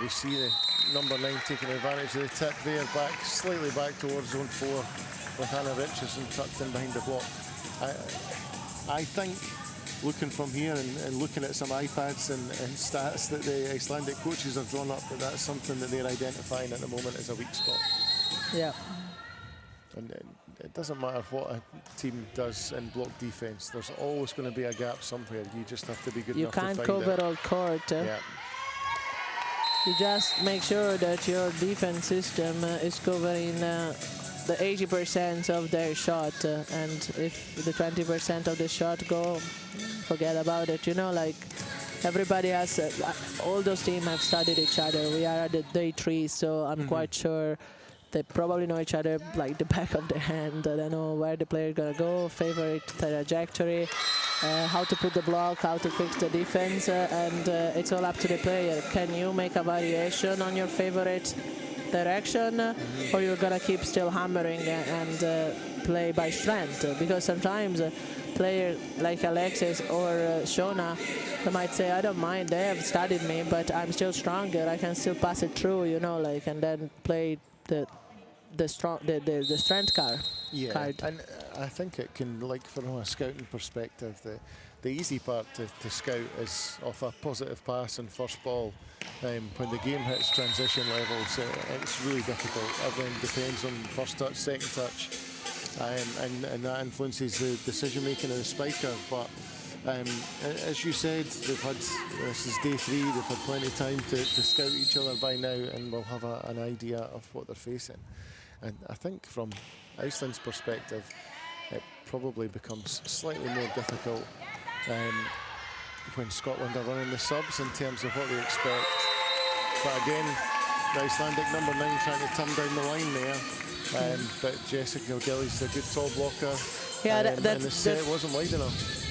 We see the number 9 taking advantage of the tip there, slightly back towards zone 4 with Hannah Richardson tucked in behind the block. I think looking from here and looking at some iPads and stats that the Icelandic coaches have drawn up, that's something that they're identifying at the moment as a weak spot. Yeah. And it doesn't matter what a team does in block defence, there's always going to be a gap somewhere. You just have to be good enough to find it. You can't cover all court. Yeah. You just make sure that your defense system is covering the 80% of their shot, and if the 20% of the shot go, forget about it. Like everybody has, all those teams have studied each other. We are at the day 3, so I'm quite sure They probably know each other like the back of their hand. They know where the player is going to go, favorite trajectory, how to put the block, how to fix the defense, and it's all up to the player. Can you make a variation on your favorite direction, or you're going to keep still hammering and play by strength? Because sometimes player like Alexis or Shona, they might say, I don't mind, they have studied me, but I'm still stronger, I can still pass it through, you know, like, and then play the strength card. And I think it can, like, from a scouting perspective, the easy part to scout is off a positive pass and first ball. When the game hits transition levels, it's really difficult. Everything depends on first touch, second touch, and that influences the decision making of the spiker. But as you said, this is day 3. They've had plenty of time to scout each other by now, and will have an idea of what they're facing. And I think from Iceland's perspective, it probably becomes slightly more difficult when Scotland are running the subs in terms of what they expect. But again, the Icelandic number 9 trying to turn down the line there. But Jessica Gillies is a good tall blocker. Yeah, and the set wasn't wide enough.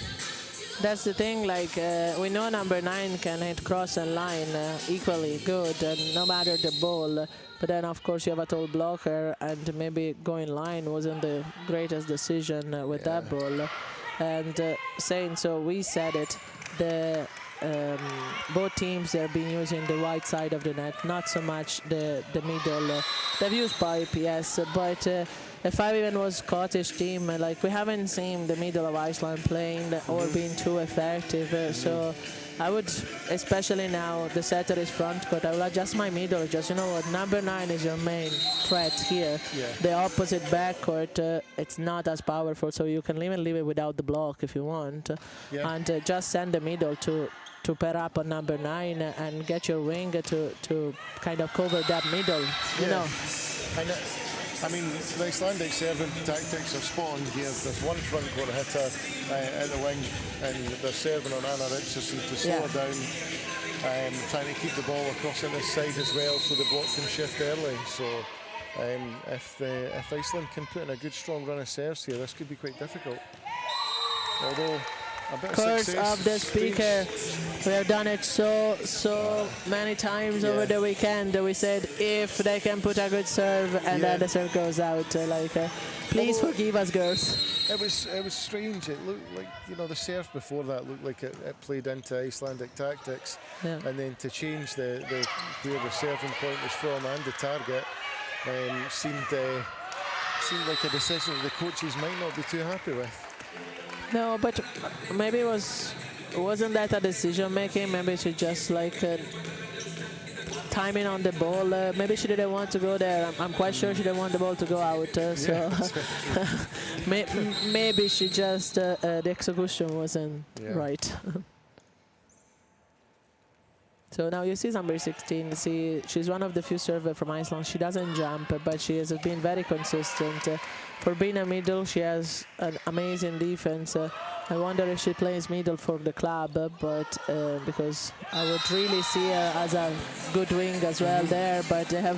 That's the thing, like, we know number 9 can hit cross and line equally good, and no matter the ball. But then, of course, you have a tall blocker, and maybe going line wasn't the greatest decision with that ball. And saying so, we said it, both teams have been using the wide side of the net, not so much the middle. They've used pipe, yes, but if I even was Scottish team, like, we haven't seen the middle of Iceland playing or being too effective. So I would, especially now the setter is front court, I will adjust my middle. Just, you know what, number 9 is your main threat here. The opposite backcourt, it's not as powerful, so you can even leave it without the block if you want. And just send the middle to pair up on number 9 and get your wing to kind of cover that middle, you know. I mean, the Icelandic serving tactics are spot on here. There's one front court hitter at the wing, and they're serving on Anna Richardson to slow her down, trying to keep the ball across on this side as well, so the block can shift early. So if Iceland can put in a good strong run of serves here, this could be quite difficult. Although a bit of Course success of the speaker. We have done it so many times over the weekend. We said if they can put a good serve, and then the serve goes out. Please forgive us, girls. It was strange. It looked like, you know, the serve before that looked like it played into Icelandic tactics, and then to change where the serving point was from and the target seemed like a decision that the coaches might not be too happy with. No, but maybe wasn't that a decision making? Maybe she just like timing on the ball. Maybe she didn't want to go there. I'm quite sure she didn't want the ball to go out. So maybe she just the execution wasn't right. So now you see number 16. She's one of the few servers from Iceland. She doesn't jump, but she has been very consistent. For being a middle, she has an amazing defense. I wonder if she plays middle for the club, but because I would really see her as a good wing as well there, but they have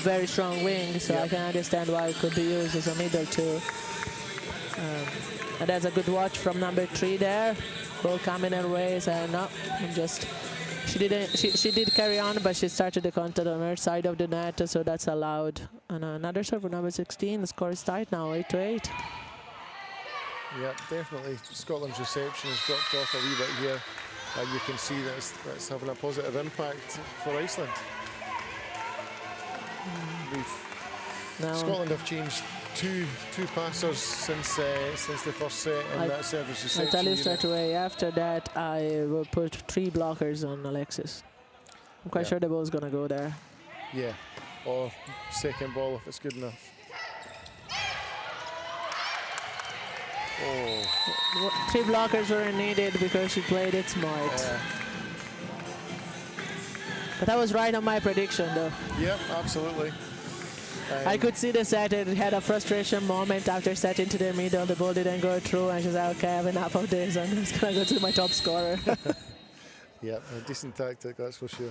very strong wings, so I can understand why it could be used as a middle too. And there's a good watch from number 3 there. Ball coming her ways, no, she did carry on, but she started the contact on her side of the net, so that's allowed. And another serve for number 16. The score is tight now, 8-8. Yeah, definitely. Scotland's reception has dropped off a wee bit here, and you can see that it's having a positive impact for Iceland. Scotland have changed two passers since the first set, and that service reception. I'll tell you straight away, after that I will put 3 blockers on Alexis. I'm quite sure the ball's going to go there. Yeah, or second ball if it's good enough. Oh. 3 blockers were needed because she played it smart. But I was right on my prediction though. Yeah, absolutely. I could see the setter had a frustration moment after setting to the middle. The ball didn't go through, and she's like, okay, I have enough of this. I'm just going to go to my top scorer. Yeah, a decent tactic, that's for sure.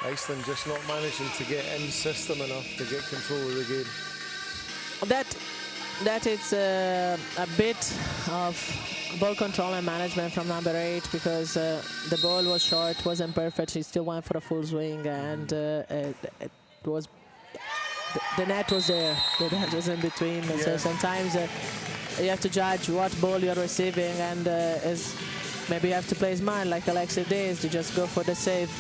Iceland just not managing to get in system enough to get control of the game. That it's a bit of ball control and management from number 8, because the ball was short, wasn't perfect. She still went for a full swing, and it was the net was there. The net was in between. Yeah. So sometimes you have to judge what ball you're receiving, and maybe you have to play smart, like Alexa did, to just go for the save.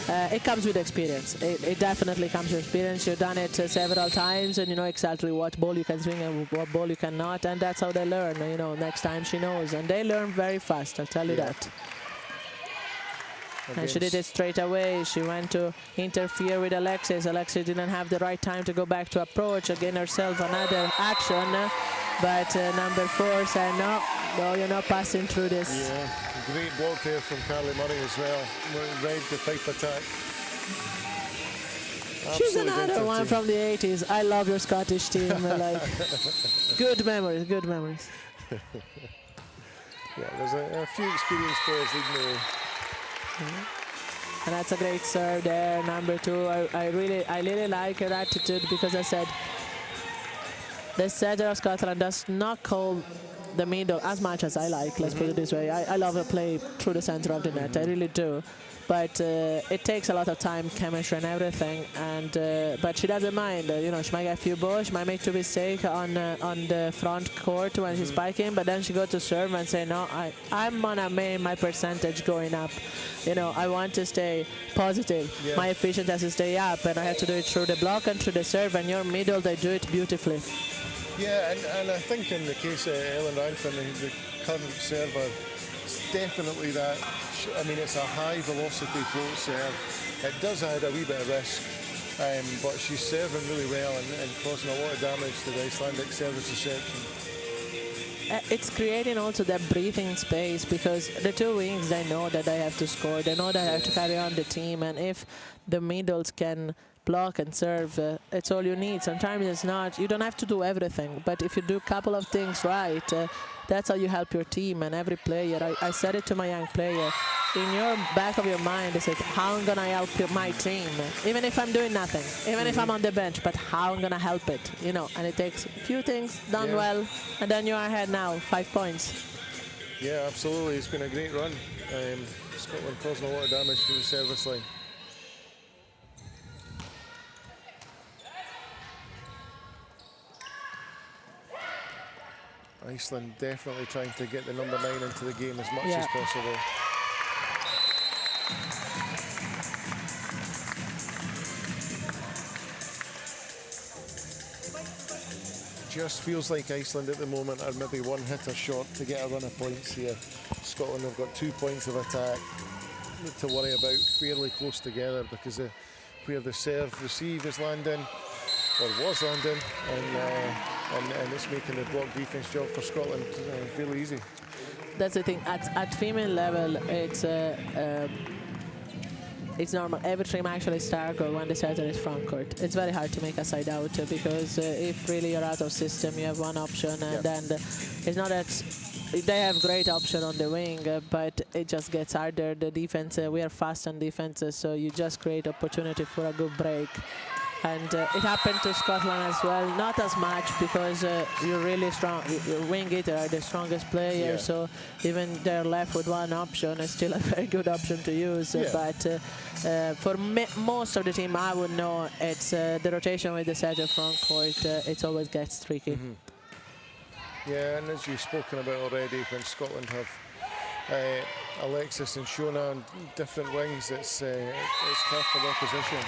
It comes with experience. It definitely comes with experience. You've done it several times, and you know exactly what ball you can swing and what ball you cannot, and that's how they learn. You know, next time she knows, and they learn very fast. I'll tell you that. And she did it straight away. She went to interfere with Alexis. Alexis didn't have the right time to go back to approach, again herself another action, but number 4 said no, you're not passing through this. Yeah, great block there from Carly Murray as well. Read the type attack. She's Absolute another one entertainment. from the 80s. I love your Scottish team. Like, good memories, good memories. Yeah, there's a few experienced players leading the way. And that's a great serve there, number 2. I really like her attitude, because I said the setter of Scotland does not call the middle as much as I like. Let's put it this way. I love her play through the center of the net. I really do. But it takes a lot of time, chemistry and everything. And but she doesn't mind. You know, she might get a few balls. She might make two mistakes on the front court when she's spiking. But then she goes to serve and say, no, I'm gonna make my percentage going up. You know, I want to stay positive. Yeah. My efficiency has to stay up, and I have to do it through the block and through the serve. And your middle, they do it beautifully. Yeah, and I think in the case of Ellen Rankin, the current server, it's definitely that. I mean, it's a high velocity float serve. It does add a wee bit of risk, but she's serving really well and causing a lot of damage to the Icelandic service reception. It's creating also that breathing space, because the two wings, they know that they have to score. They know they have to carry on the team, and if the middles can block and serve, it's all you need. Sometimes it's not, you don't have to do everything, but if you do a couple of things right, that's how you help your team and every player. I said it to my young player, in your back of your mind, I said, how I'm gonna help my team, even if I'm doing nothing, even if I'm on the bench, but how I'm gonna help it, you know. And it takes a few things done well, and then you are ahead now, 5 points. Yeah, absolutely. It's been a great run. Scotland causing a lot of damage through the service line. Iceland definitely trying to get the number 9 into the game as much as possible. Just feels like Iceland at the moment are maybe one hitter short to get a run of points here. Scotland have got 2 points of attack to worry about, fairly close together, because of where the serve receive is landing, or was landing, and it's making the block defense job for Scotland fairly easy. That's the thing. At female level, it's normal. Every team actually start goal when the setter is front court. It's very hard to make a side out, because if really you're out of system, you have one option, and then it's not that they have great option on the wing, but it just gets harder. The defense, we are fast on defense, so you just create opportunity for a good break. And it happened to Scotland as well, not as much, because you're really strong. Your wing hitter are the strongest player, so even they're left with one option, it's still a very good option to use. But for most of the team, I would know it's the rotation with the setter front court. It always gets tricky. Yeah, and as you've spoken about already, when Scotland have Alexis and Shona on different wings, it's tough for the opposition.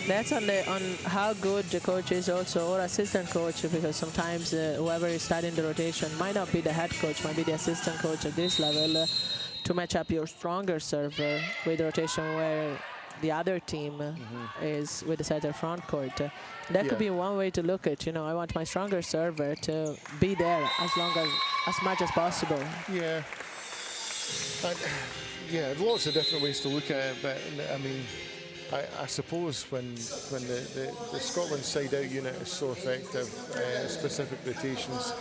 That's on how good the coach is also, or assistant coach, because sometimes whoever is starting the rotation might not be the head coach, might be the assistant coach at this level, to match up your stronger server with the rotation where the other team is with the setter front court. That could be one way to look at, you know, I want my stronger server to be there as much as possible. Yeah. Lots of different ways to look at it, but I mean, I suppose when the Scotland side-out unit is so effective, specific rotations,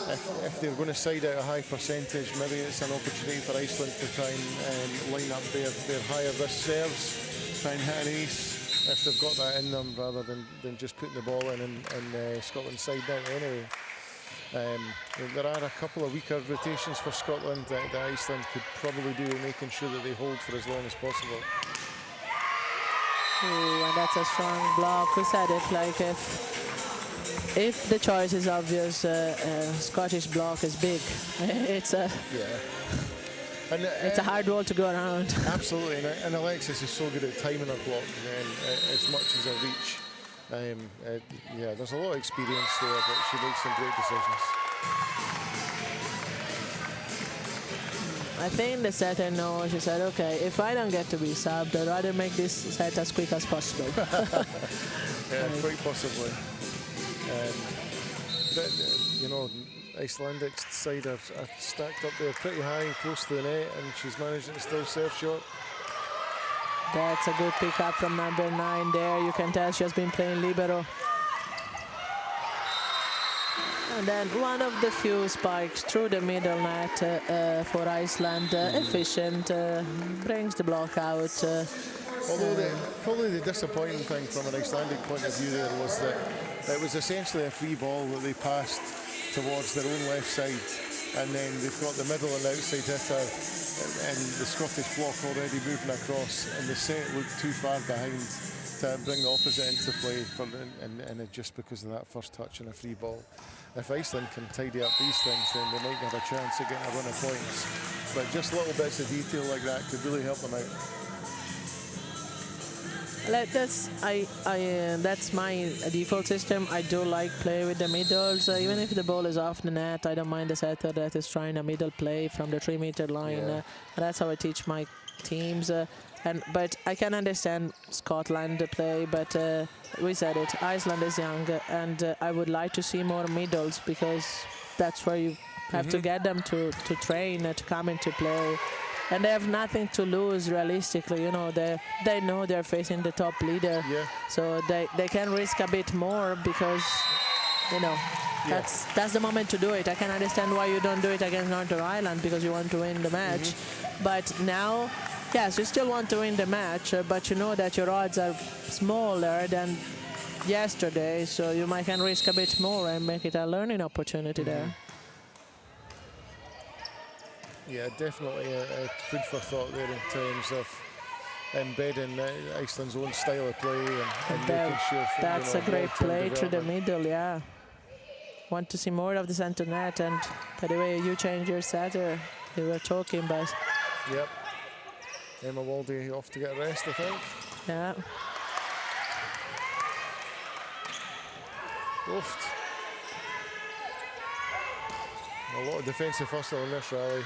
if they're going to side out a high percentage, maybe it's an opportunity for Iceland to try and line up their higher risk serves, try and hit an ace if they've got that in them, rather than just putting the ball in Scotland's side now anyway. There are a couple of weaker rotations for Scotland that Iceland could probably do, making sure that they hold for as long as possible. Ooh, and that's a strong block. We said it, like if the choice is obvious, Scottish block is big. It's a it's a hard wall to go around. Absolutely, and Alexis is so good at timing her block as much as her reach. Yeah, there's a lot of experience there, but she makes some great decisions. I think the setter knows. She said, okay, if I don't get to be subbed, I'd rather make this set as quick as possible. Yeah, quite possibly. But, you know, Icelandic side are stacked up there pretty high, close to the net, and she's managed to still serve short. That's a good pick up from number 9 there. You can tell she has been playing libero. And then one of the few spikes through the middle net for Iceland. Efficient, brings the block out. Although probably the disappointing thing from an Icelandic point of view there was that it was essentially a free ball that they passed towards their own left side, and then they've got the middle and outside hitter and the Scottish block already moving across, and the set looked too far behind to bring the opposite into play, and it just because of that first touch and a free ball. If Iceland can tidy up these things, then they might have a chance of getting a run of points. But just little bits of detail like that could really help them out. That's my default system. I do like play with the middles. Even if the ball is off the net, I don't mind the setter that is trying a middle play from the 3-meter line. Yeah. That's how I teach my teams. But I can understand Scotland play, but we said it, Iceland is young, and I would like to see more middles, because that's where you have to get them to train, to come into play. And they have nothing to lose realistically, you know. They know they're facing the top leader, so they can risk a bit more, because, you know, that's the moment to do it. I can understand why you don't do it against Northern Ireland, because you want to win the match. But now, yes, you still want to win the match, but you know that your odds are smaller than yesterday, so you might can risk a bit more and make it a learning opportunity there. Yeah, definitely a food for thought there in terms of embedding Iceland's own style of play and making sure. That's a great play through the middle, yeah. Want to see more of the center net, and by the way, you changed your setter. We were talking about. Yep. Emma Waldy off to get a rest, I think. Yeah. Oofed. A lot of defensive hustle in this rally.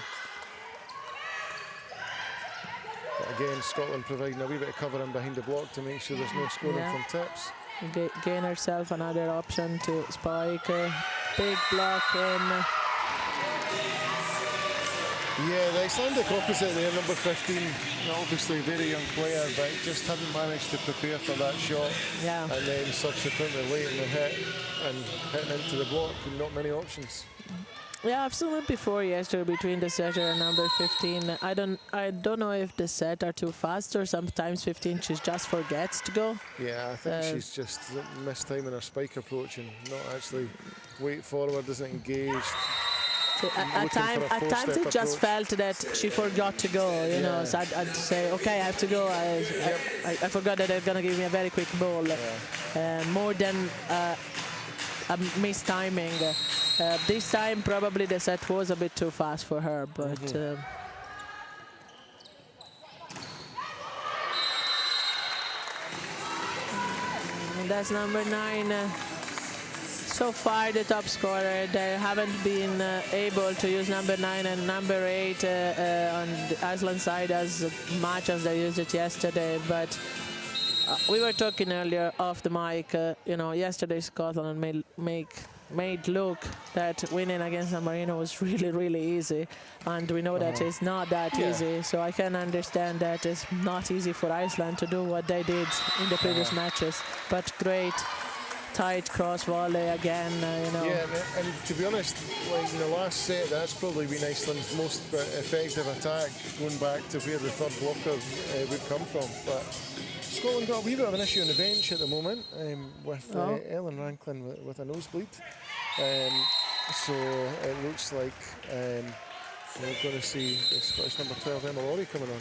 But again, Scotland providing a wee bit of covering behind the block to make sure there's no scoring from tips. Gain herself another option to spike. Big block in. Yeah, the Icelandic opposite there, number 15, obviously a very young player, but just hadn't managed to prepare for that shot. Yeah. And then subsequently late in the hit and hitting into the block, and not many options. Yeah, I've seen it before yesterday between the setter and number 15. I don't know if the set are too fast, or sometimes 15 she just forgets to go. Yeah, I think she's just mistiming her spike approach and not actually wait forward, isn't engaged. So at times it just felt that she forgot to go, you know. So I'd say, okay, I have to go. I forgot that they're gonna give me a very quick ball, more than a mistiming. This time probably the set was a bit too fast for her, but that's number 9. So far the top scorer. They haven't been able to use number 9 and number 8 on the Iceland side as much as they used it yesterday, but we were talking earlier off the mic, you know, yesterday Scotland made look that winning against San Marino was really, really easy, and we know that it's not that easy, so I can understand that it's not easy for Iceland to do what they did in the previous matches, but great tight cross volley again, you know. Yeah, and to be honest, like in the last set, that's probably been Iceland's most effective attack, going back to where the third blocker would come from. But Scotland got a wee bit of an issue on the bench at the moment with Ellen Ranklin with a nosebleed. So it looks like we're going to see the Scottish number 12, Emma Laurie, coming on.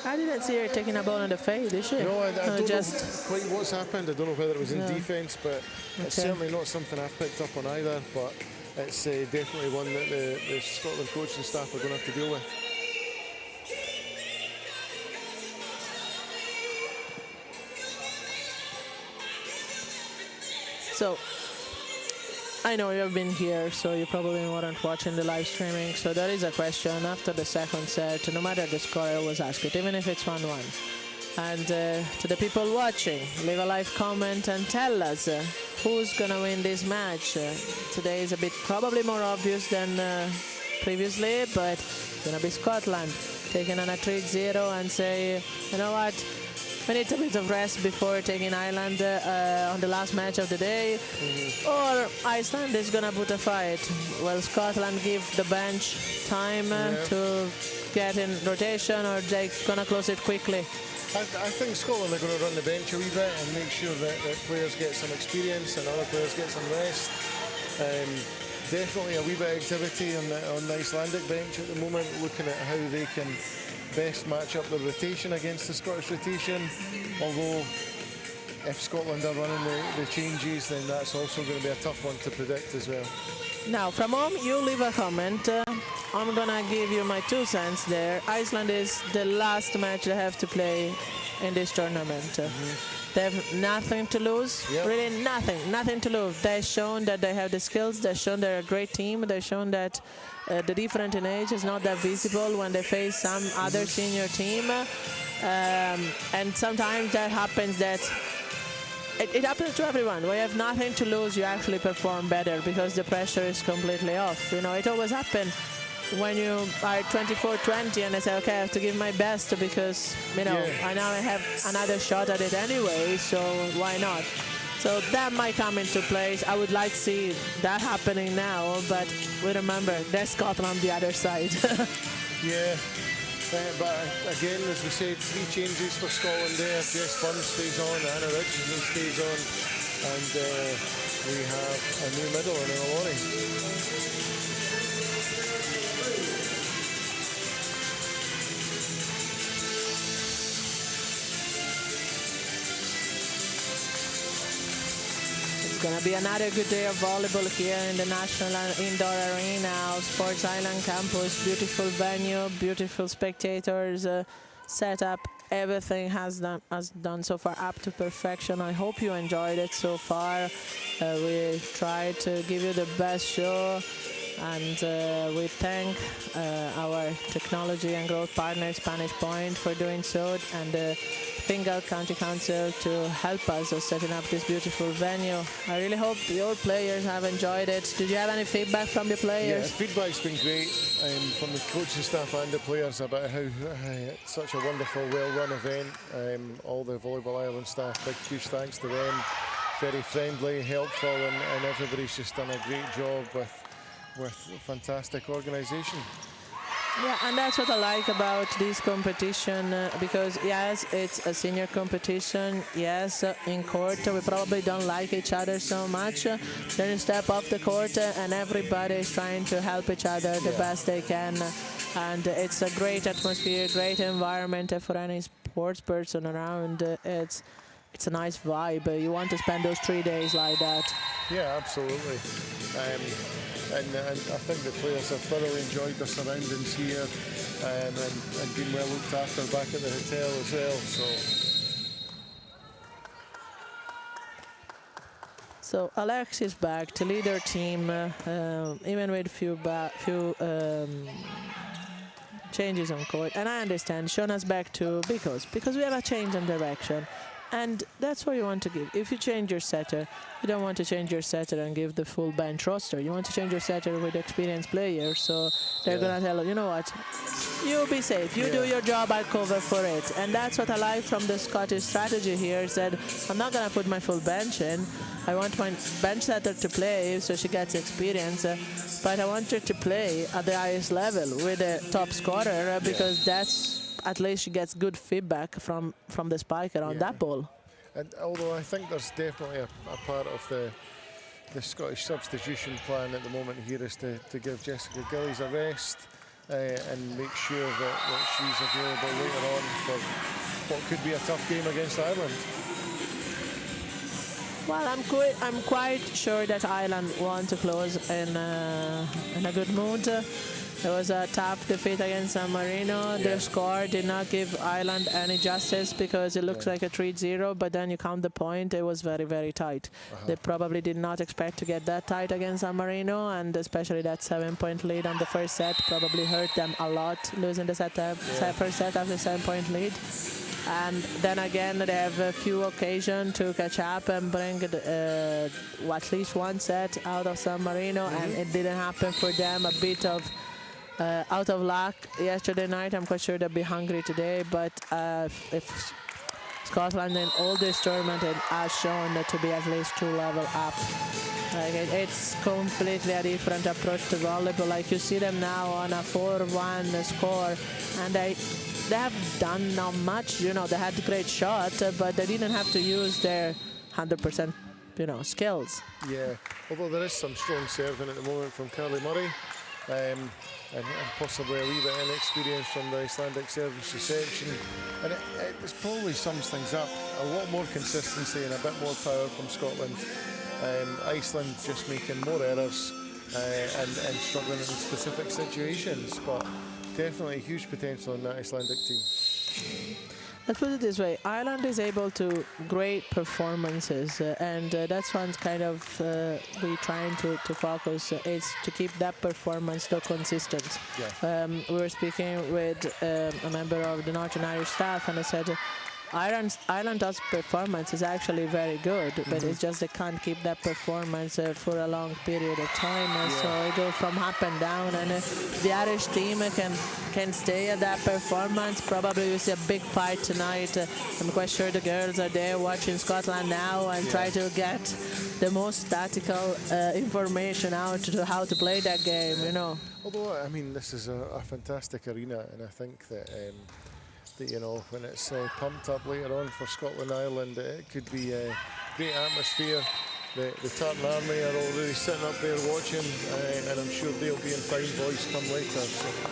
I didn't see her taking a ball on the fade, did she? No, I don't just know quite what's happened. I don't know whether it was in defence, but it's certainly not something I've picked up on either. But it's definitely one that the Scotland coaching staff are going to have to deal with. So, I know you've been here, so you probably weren't watching the live streaming. So there is a question after the second set, no matter the score, I always ask it, even if it's 1-1. And to the people watching, leave a live comment and tell us who's going to win this match. Today is a bit probably more obvious than previously, but it's going to be Scotland taking on a 3-0 and say, you know what? We need a bit of rest before taking Ireland on the last match of the day. Or Iceland is going to put a fight. Will Scotland give the bench time to get in rotation, or they going to close it quickly? I think Scotland are going to run the bench a wee bit and make sure that players get some experience and other players get some rest. Definitely a wee bit of activity on the Icelandic bench at the moment, looking at how they can best match up the rotation against the Scottish rotation. Although if Scotland are running the changes, then that's also going to be a tough one to predict as well. Now, from home, you leave a comment. I'm going to give you my 2 cents there. Iceland is the last match they have to play in this tournament. They have nothing to lose, really nothing to lose. They've shown that they have the skills, they've shown they're a great team, they've shown that the difference in age is not that visible when they face some other senior team. And sometimes that happens that it happens to everyone. When you have nothing to lose, you actually perform better because the pressure is completely off. You know, it always happens when you are 24-20 and I say, okay, I have to give my best because, you know, I now have another shot at it anyway, so why not? So that might come into place. I would like to see that happening now, but we remember, there's Scotland on the other side. But again, as we said, 3 changes for Scotland there. Jess Burns stays on, Anna Richardson stays on, and we have a new middle in Emma Laurie. It's going to be another good day of volleyball here in the National Indoor Arena, Sports Island campus. Beautiful venue, beautiful spectators, setup. Everything has done so far up to perfection. I hope you enjoyed it so far. We tried to give you the best show, and we thank our technology and growth partner Spanish Point for doing so, and the Fingal County Council to help us setting up this beautiful venue. I really hope your players have enjoyed it. Did you have any feedback from the players? Yeah, feedback's been great from the coaching staff and the players about how it's such a wonderful, well-run event. All the Volleyball Ireland staff, big huge thanks to them. Very friendly, helpful, and everybody's just done a great job with fantastic organisation. Yeah, and that's what I like about this competition, because yes, it's a senior competition. Yes, in court we probably don't like each other so much. Then you step off the court and everybody is trying to help each other the best they can. And it's a great atmosphere, great environment for any sports person around. It's a nice vibe. You want to spend those 3 days like that. Yeah, absolutely. And I think the players have thoroughly enjoyed their surroundings here and been well looked after back at the hotel as well. So Alex is back to lead their team, even with few changes on court. And I understand Shona's back too because we have a change in direction. And that's what you want to give. If you change your setter, you don't want to change your setter and give the full bench roster. You want to change your setter with experienced players. So they're going to tell you know what, you be safe. You do your job, I'll cover for it. And that's what I like from the Scottish strategy here, is that I'm not going to put my full bench in. I want my bench setter to play so she gets experience. But I want her to play at the highest level with the top scorer because that's, at least she gets good feedback from the spiker on that ball. And although I think there's definitely a part of the Scottish substitution plan at the moment here is to give Jessica Gillies a rest and make sure that she's available later on for what could be a tough game against Ireland. Well, I'm quite sure that Ireland want to close in a good mood. It was a tough defeat against San Marino. Their score did not give Ireland any justice because it looks like a 3-0, but then you count the point, it was very, very tight. They probably did not expect to get that tight against San Marino, and especially that 7-point lead on the first set probably hurt them a lot, losing the first set after 7-point lead. And then again, they have a few occasions to catch up and bring at least one set out of San Marino, and it didn't happen for them. A bit of out of luck yesterday night. I'm quite sure they'll be hungry today, but if Scotland in all this tournament has shown to be at least 2 levels up. Like it's completely a different approach to volleyball. Like you see them now on a 4-1 score, and they have done not much. You know, they had a great shot, but they didn't have to use their 100%, skills. Yeah, although there is some strong serving at the moment from Carly Murray. And possibly a wee bit of inexperience from the Icelandic service reception. And it probably sums things up. A lot more consistency and a bit more power from Scotland. Iceland just making more errors and struggling in specific situations, but definitely huge potential in that Icelandic team. Let's put it this way, Ireland is able to great performances and that's one kind of we trying to focus is to keep that performance so consistent. Yeah. We were speaking with a member of the Northern Irish staff, and I said Ireland's performance is actually very good, but it's just they can't keep that performance for a long period of time. So it goes from up and down, and the Irish team can stay at that performance. Probably we see a big fight tonight. I'm quite sure the girls are there watching Scotland now and try to get the most tactical information out to how to play that game, Although, I mean, this is a fantastic arena, and I think that when it's pumped up later on for Scotland-Ireland, it could be a great atmosphere. The Tartan Army are already sitting up there watching, and I'm sure they'll be in fine voice come later.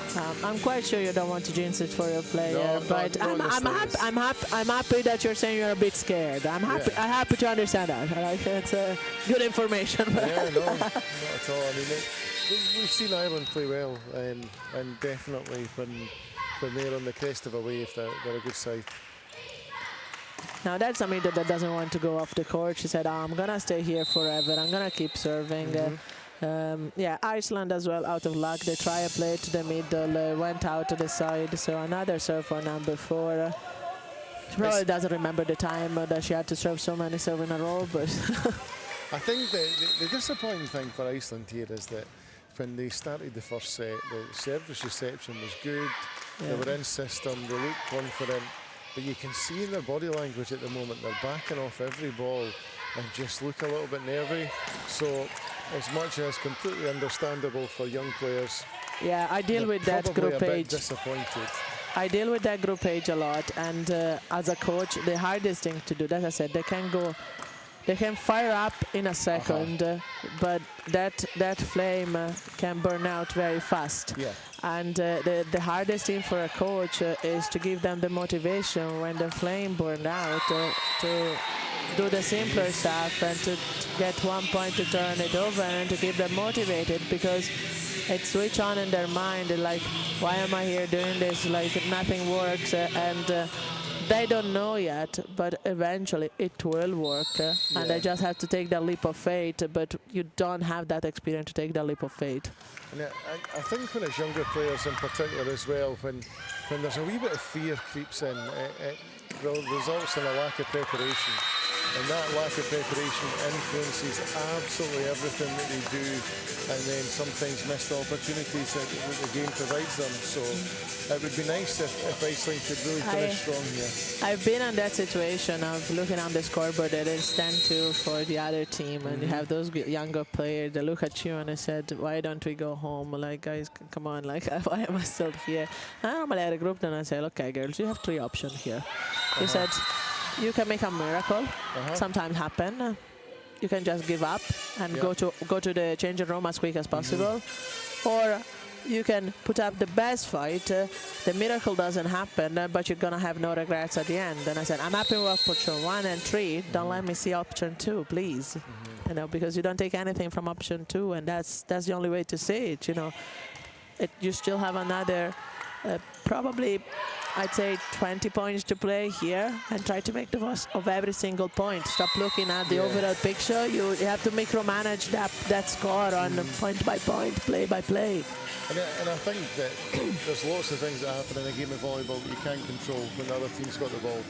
So. I'm quite sure you don't want to jinx it for your player, but I'm happy that you're saying you're a bit scared. I'm happy to understand that. Like, it's good information. Yeah, no, not at all. I mean, we've seen Ireland play well, and definitely when they're on the crest of a wave, they're a good side. Now that's Amida that doesn't want to go off the court. She said, I'm going to stay here forever. I'm going to keep serving. Iceland as well, out of luck. They try a play to the middle, went out to the side. So another serve for number 4. She probably doesn't remember the time that she had to serve so many serves in a row. But I think the disappointing thing for Iceland here is that when they started the first set, the service reception was good. They were in system, they looked confident, but you can see in their body language at the moment they're backing off every ball and just look a little bit nervy. So as much as completely understandable for young players, I deal with that group age. Disappointed. I deal with that group age a lot, and as a coach, the hardest thing to do, as I said, they can fire up in a second, but that flame can burn out very fast. Yeah. And the hardest thing for a coach is to give them the motivation when the flame burned out to do the simpler stuff and to get 1 point to turn it over and to keep them motivated, because it switch on in their mind like, why am I here doing this? Like nothing works, and they don't know yet, but eventually it will work, and they just have to take that leap of faith, but you don't have that experience to take that leap of faith. And I think when it's younger players in particular as well, when there's a wee bit of fear creeps in, results in a lack of preparation. And that lack of preparation influences absolutely everything that they do, and then sometimes miss the opportunities that the game provides them. So it would be nice if Iceland could really finish strong here. I've been in that situation of looking on the scoreboard and it's 10-2 for the other team, and you have those younger players that look at you and I said, why don't we go home? Like, guys, come on, like, why am I still here? And I normally had a group and I said, okay, girls, you have 3 options here. You said, you can make a miracle, sometimes happen. You can just give up and go to the changing room as quick as possible, or you can put up the best fight. The miracle doesn't happen, but you're gonna have no regrets at the end. And I said, I'm happy with option 1 and 3. Don't let me see option 2, please. You know, because you don't take anything from option 2, and that's the only way to say it. You know, you still have another. Probably, I'd say 20 points to play here, and try to make the most of every single point. Stop looking at the overall picture. You have to micromanage that score on point by point, play by play. And I think that there's lots of things that happen in a game of volleyball that you can't control when the other team's got the ball.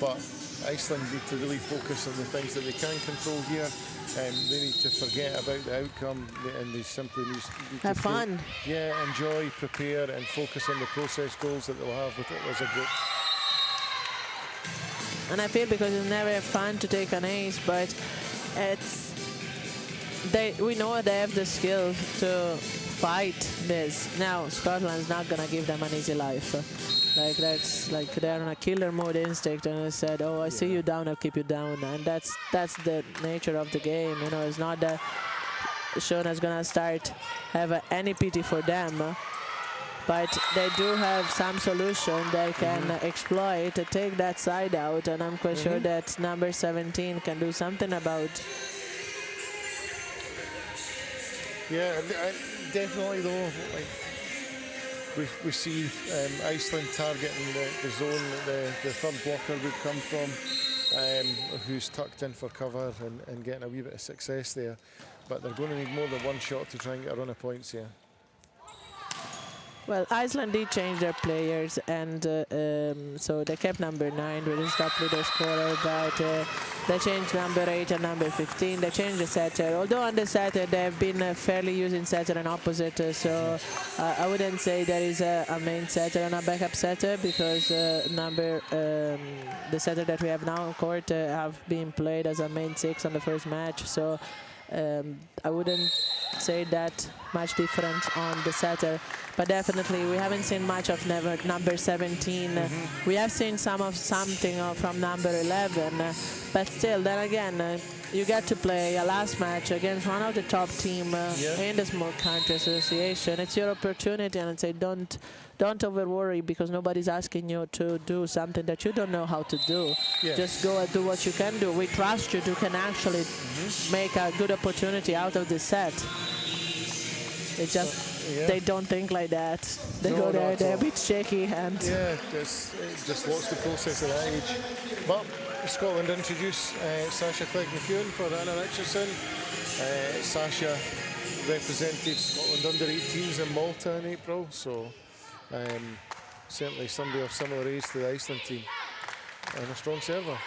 But Iceland need to really focus on the things that they can control here. They need to forget about the outcome, and they simply need to have fun. Yeah, enjoy, prepare, and focus on the process goals that they'll have with it as a group. And I feel because it's never fun to take an ace, but we know they have the skill to fight this. Now Scotland's not gonna give them an easy life. Like, that's like they're on a killer mode instinct, and I said, oh, I see you down, I'll keep you down. And that's the nature of the game. You know, it's not that Shona's gonna have any pity for them, but they do have some solution they can exploit to take that side out, and I'm quite sure that number 17 can do something about. Yeah, definitely though. Like, we see Iceland targeting the zone that the third blocker would come from, who's tucked in for cover and getting a wee bit of success there. But they're going to need more than one shot to try and get a run of points here. Well, Iceland did change their players, and so they kept number 9 with his top leader scorer, but they changed number 8 and number 15. They changed the setter, although on the setter they've been fairly using setter and opposite, so I wouldn't say there is a main setter and a backup setter, because the setter that we have now on court have been played as a main 6 on the first match, so I wouldn't say that much difference on the setter, but definitely we haven't seen much of number 17. We have seen something from number 11, but still, then again, you get to play a last match against one of the top team in the Small Country Association. It's your opportunity, and I'd say don't over worry, because nobody's asking you to do something that you don't know how to do. Just go and do what you can do. We trust you to can actually make a good opportunity out of the set. It's just they don't think like that. They go there, they're a bit shaky, and just lost the process at that age. But Scotland introduce Sasha Clegg-McEwen for Anna Richardson. Sasha represented Scotland under-18s in Malta in April, so certainly somebody of similar age to the Iceland team, and a strong server.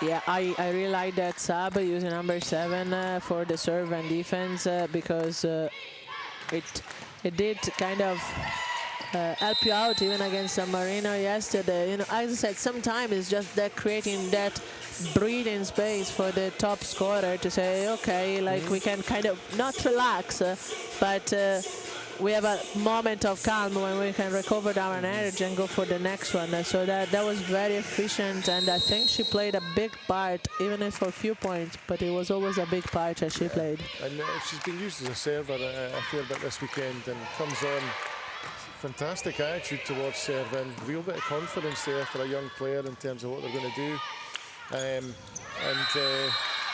Yeah, I really like that sub using number 7 for the serve and defense, because it did kind of help you out even against San Marino yesterday. You know, as I said, sometimes it's just that creating that breathing space for the top scorer to say, okay, like we can kind of not relax, but we have a moment of calm when we can recover our energy and go for the next one. So that was very efficient, and I think she played a big part, even if for a few points, but it was always a big part that she played. And she's been used as a server a fair bit this weekend, and comes on fantastic attitude towards serving, real bit of confidence there for a young player in terms of what they're going to do.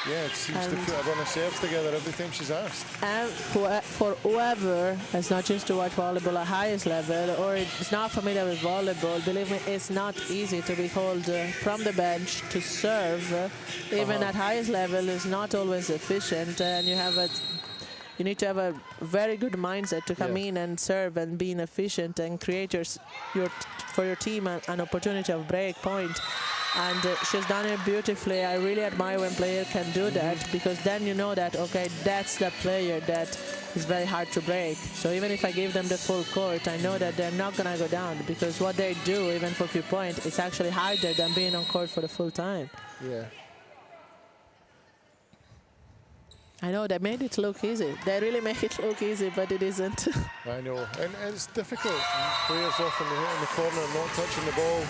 Yeah, it seems to put a run of serves together every time she's asked. And for whoever is not used to watch volleyball at highest level, or is not familiar with volleyball, believe me, it's not easy to be called from the bench to serve. Even at highest level is not always efficient, and you have you need to have a very good mindset to come in and serve and being efficient and create for your team an opportunity of break point. And she's done it beautifully. I really admire when players can do that, because then you know that, okay, that's the player that is very hard to break. So even if I give them the full court, I know that they're not going to go down, because what they do, even for a few points, it's actually harder than being on court for the full time. Yeah. I know, they made it look easy. They really make it look easy, but it isn't. I know, and it's difficult. Players often in the corner not touching the ball,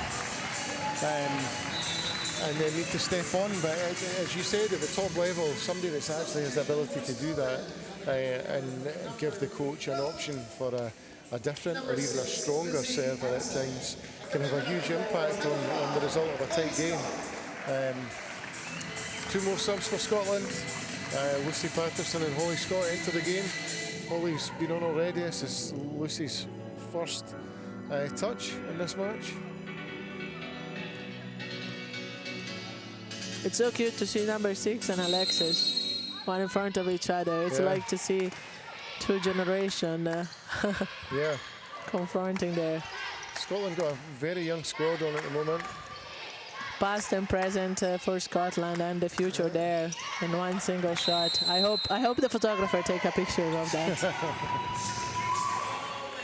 and they need to step on. But as you said, at the top level, somebody that's actually has the ability to do that and give the coach an option for a different or even a stronger server at times can have a huge impact on the result of a tight game. 2 more subs for Scotland. Lucy Patterson and Holly Scott enter the game. Holly's been on already. This is Lucy's first touch in this match. It's so cute to see number 6 and Alexis, one in front of each other. It's like to see 2 generations confronting there. Scotland got a very young squad on at the moment. Past and present for Scotland, and the future there in one single shot. I hope the photographer take a picture of that.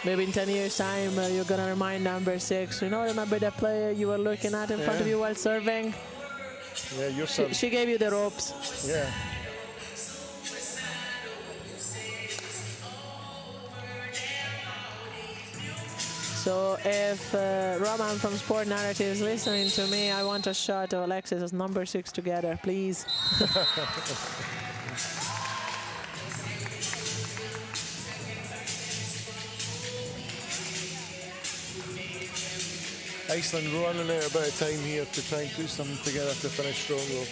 Maybe in 10 years' time, you're gonna remind number 6. Remember that player you were looking at in front of you while serving? Yeah, your son. She gave you the ropes. Yeah. So if Roman from Sport Narrative is listening to me, I want a shot of Alexis as number 6 together, please. Iceland running out a bit of time here to try and put something together to finish strong though.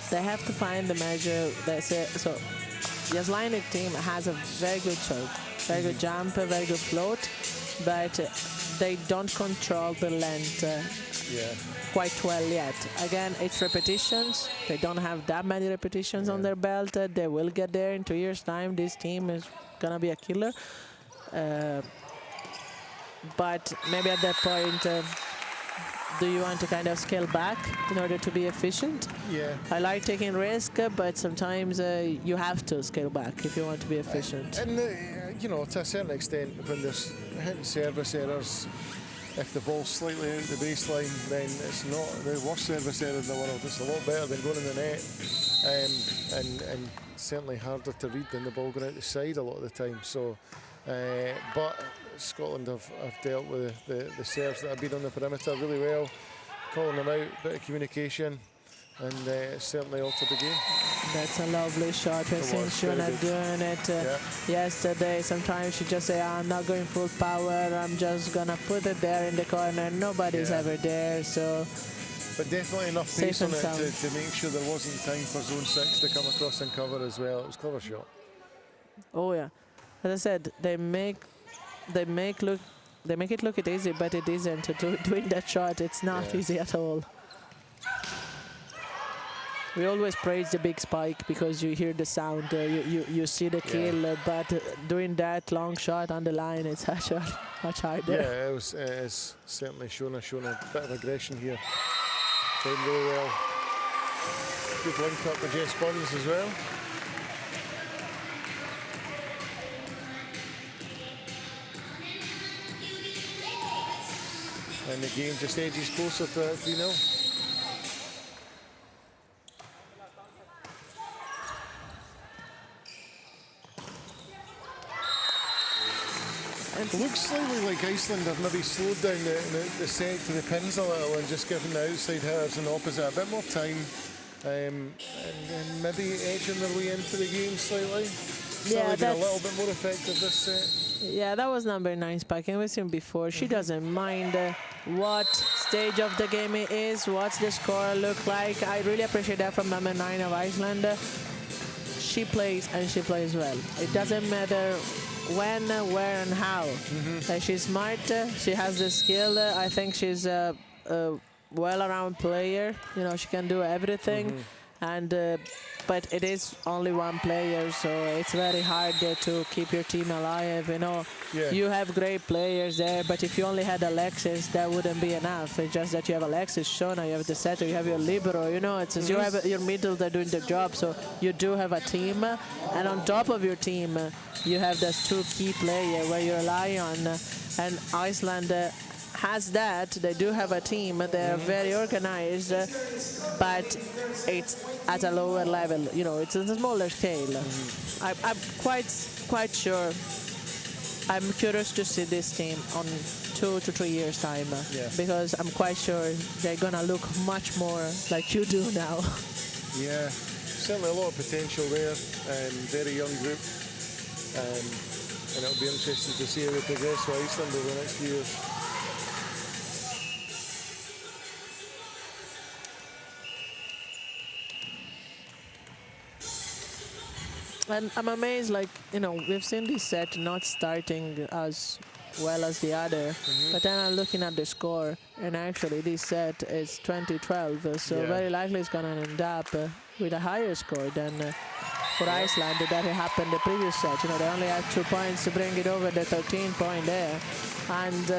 They have to find the measure that's it. So the Icelandic team has a very good serve, very good jump, very good float, but they don't control the length quite well yet. Again, it's repetitions. They don't have that many repetitions on their belt. They will get there in 2 years' time. This team is gonna be a killer. But maybe at that point, do you want to kind of scale back in order to be efficient? Yeah. I like taking risk, but sometimes you have to scale back if you want to be efficient. And to a certain extent, when there's hitting service errors, if the ball's slightly out the baseline, then it's not the worst service error in the world. It's a lot better than going in the net, and certainly harder to read than the ball going out the side a lot of the time. So, but Scotland have dealt with the serves that have been on the perimeter really well, calling them out, bit of communication, and it's certainly altered the game. That's a lovely shot. We've seen Shuna doing it yesterday. Sometimes she just say, I'm not going full power, I'm just going to put it there in the corner. Nobody's ever there, so... But definitely enough pace on it to make sure there wasn't time for zone 6 to come across and cover as well. It was a clever shot. Oh, yeah. As I said, they make it look easy, but it isn't. Doing that shot, it's not easy at all. We always praise the big spike because you hear the sound, you see the kill, but doing that long shot on the line, it's much harder. Yeah, it's certainly shown a bit of aggression here. Playing really well. Good link up with Jess Burns as well. And the game just edges closer to 3-0. It looks slightly like Iceland have maybe slowed down the set to the pins a little and just given the outside hitters and opposite a bit more time, and maybe edging their way into the game slightly. Yeah, that's a little bit more effective this set. Yeah, that was number 9 spike, and we've seen before. She doesn't mind what stage of the game it is, what's the score look like. I really appreciate that from number 9 of Iceland. She plays, and she plays well. It doesn't matter when, where, and how. She's smart. She has the skill. I think she's a well-around player. You know, she can do everything. And but it is only one player, so it's very hard to keep your team alive. You know, you have great players there, but if you only had Alexis, that wouldn't be enough. It's just that you have Alexis, Shona, you have the setter, you have your libero. You know, it's just you have your middle that doing the job, so you do have a team. And on top of your team, you have those two key players where you rely on. And Iceland has that. They do have a team. They're very organized, but it's at a lower level. You know, it's a smaller scale. I'm quite sure. I'm curious to see this team on 2 to 3 years' time, because I'm quite sure they're gonna look much more like you do now. Yeah, certainly a lot of potential there. Very young group, and it'll be interesting to see how they progress with Iceland over the next few years. And I'm amazed, like, you know, we've seen this set not starting as well as the other, but then I'm looking at the score, and actually this set is 20-12, so very likely it's gonna end up with a higher score than for Iceland that it happened the previous set. You know, they only had 2 points to bring it over the 13-point there, and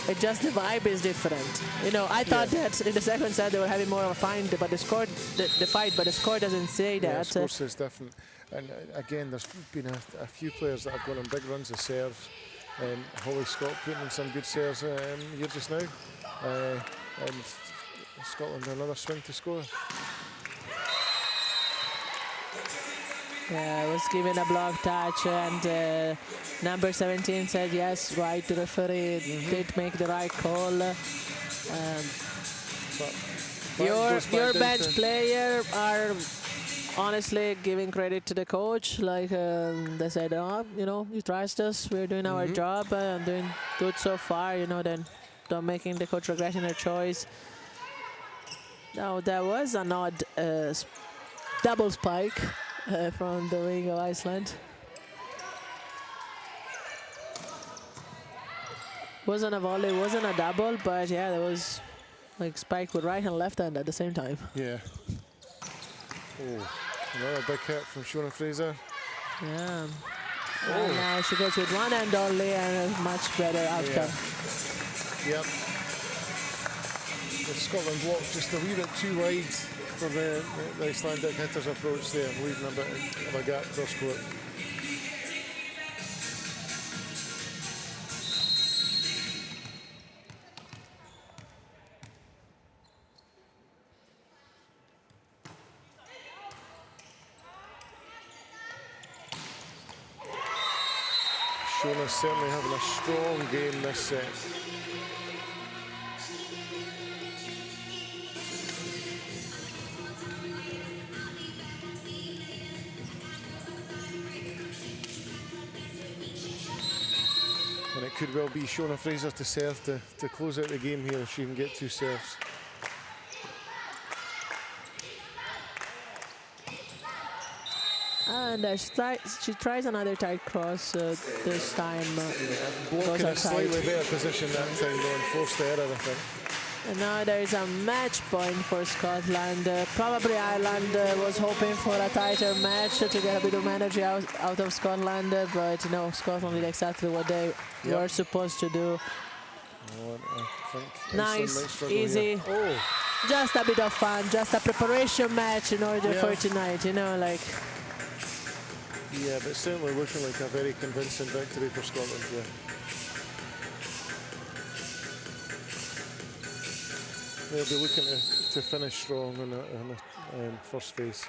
it just, the vibe is different. You know, I thought that in the second set they were having more of a fight, but the score, the fight, but the score doesn't say that. Yeah, the score says different. And again, there's been a few players that have gone on big runs of serve. Holly Scott putting in some good serves here just now. And Scotland another swing to score. Yeah, I was given a block touch, and number 17 said yes, right, the referee did make the right call. Your bench player are honestly giving credit to the coach. Like they said, oh, you know, you trust us, we're doing our job and doing good so far, you know, then don't making the coach regretting their choice. Now there was an odd double spike from the wing of Iceland. Wasn't a volley, wasn't a double, but yeah, there was like spike with right and left hand at the same time. Yeah. Oh, another big hit from Shona Fraser. Yeah. And now she goes with one hand only and a much better outcome. Yep. The Scotland block just a wee bit too wide for the Icelandic hitters' approach there, leaving a bit of a gap cross court. Shona's certainly having a strong game this set. And it could well be Shona Fraser to serve to close out the game here if she can get 2 serves. And she tries another tight cross this time. Block in a slightly better position that time though, and forced the error, I think. And now there is a match point for Scotland. Probably Ireland was hoping for a tighter match to get a bit of energy out of Scotland, but you know, Scotland did exactly what they were supposed to do. Nice, easy. Oh. Just a bit of fun, just a preparation match in order for tonight, you know, like. Yeah, but certainly looking like a very convincing victory for Scotland, They'll be looking to finish strong in the first phase.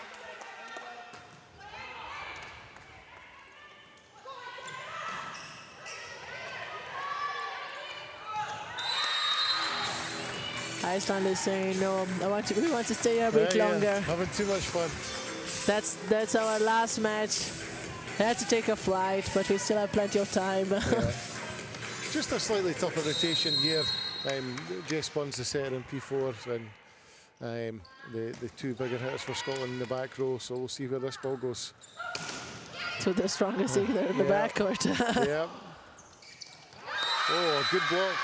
Iceland is saying no. We want to stay here a bit longer. Having too much fun. That's our last match. I had to take a flight, but we still have plenty of time. Just a slightly tougher rotation here. Jess Bunn's the setter in P4, and the 2 bigger hitters for Scotland in the back row. So we'll see where this ball goes. to the strongest hitter in the Yeah. backcourt. Yeah. Oh, good block.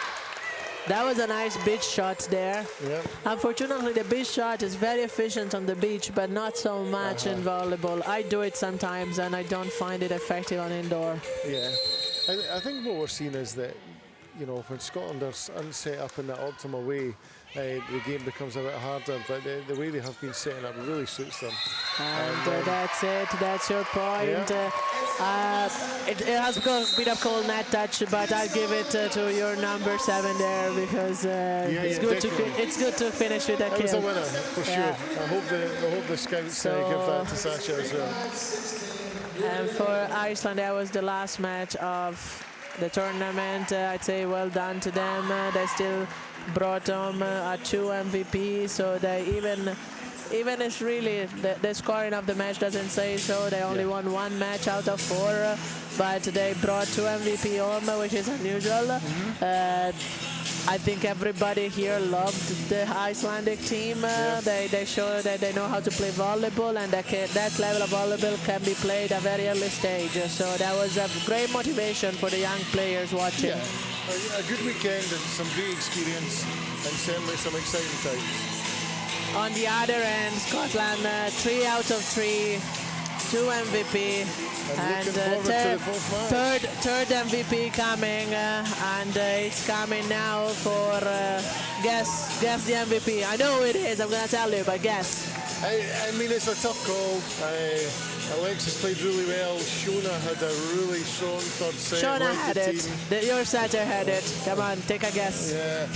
That was a nice beach shot there. Yeah. Unfortunately, the beach shot is very efficient on the beach, but not so much in volleyball. I do it sometimes, and I don't find it effective on indoor. Yeah. I think what we're seeing is that, you know, when Scotland are set up in that optimal way, the game becomes a bit harder, but the way they have been setting up really suits them. And that's it. That's your point. Yeah. It has got a bit of cold net touch, but I'll give it to your number 7 there because it's good to finish with a That was a kill. winner, for sure. I hope the scouts give that to Sasha as well. And for Iceland, that was the last match of the tournament. I'd say well done to them. They still brought home a 2 MVP, so they even if really the scoring of the match doesn't say so, they only won 1 match out of 4, but they brought 2 MVP home, which is unusual. I think everybody here loved the Icelandic team. They show that they know how to play volleyball, and that level of volleyball can be played at a very early stage. So that was a great motivation for the young players watching. Yeah, a good weekend and some great experience, and certainly some exciting times. On the other end, Scotland 3 out of 3, 2 MVP, and third MVP coming, and it's coming now for guess the MVP. I know it is. I'm gonna tell you, but guess. I mean, it's a tough call. Alexis played really well. Shona had a really strong third set. Shona had it. Your setter had it. Come on, take a guess. Yeah.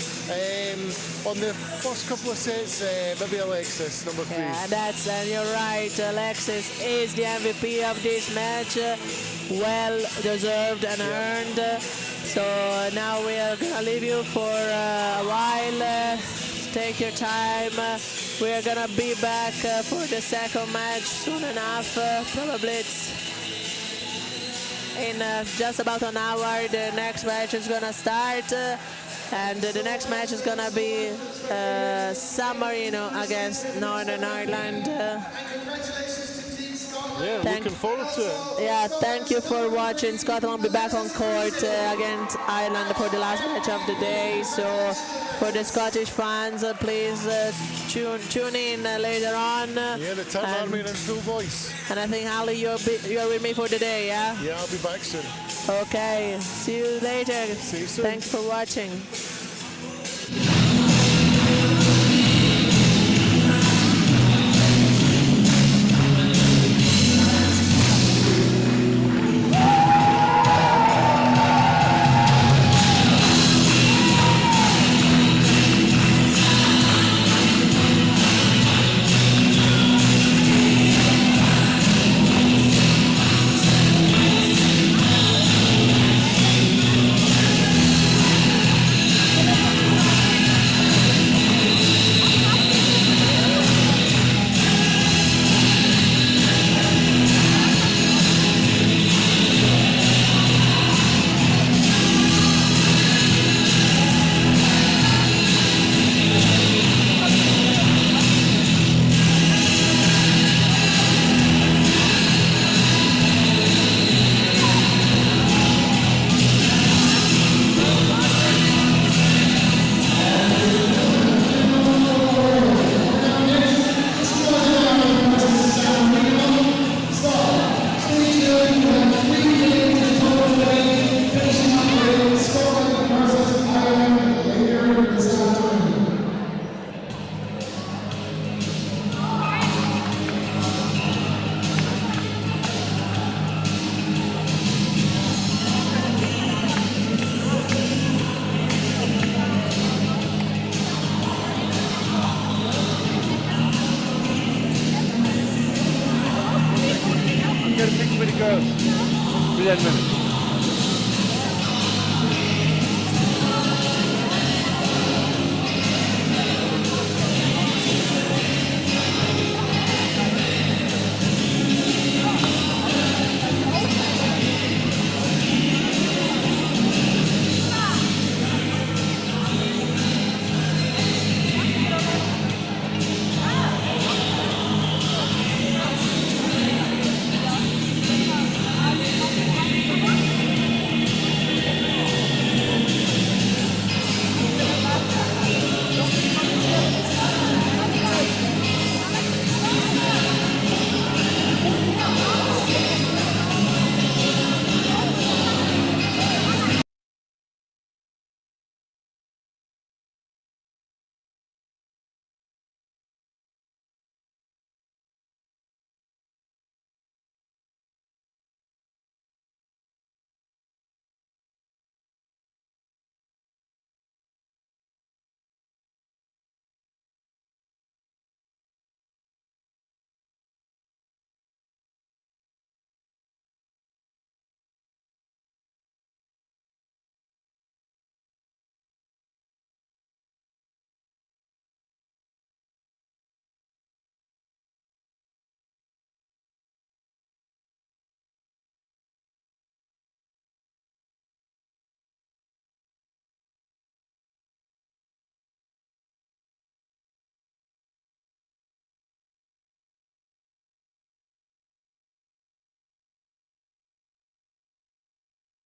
On the first couple of sets, maybe Alexis, number 3. Yeah, and you're right. Alexis is the MVP of this match. Well deserved and earned. So now we are gonna leave you for a while. Take your time. We are gonna be back for the second match soon enough. Probably it's in just about an hour. The next match is gonna start, and the next match is gonna be San Marino against Northern Ireland. Yeah, looking forward to it. Yeah, thank you for watching. Scotland will be back on court against Ireland for the last match of the day. So for the Scottish fans, please tune in later on. Yeah, the Tam Army in full voice. And I think, Ali, you're with me for the day, yeah? Yeah, I'll be back soon. Okay, see you later. See you soon. Thanks for watching. Get a picture with the girls. 10 minutes.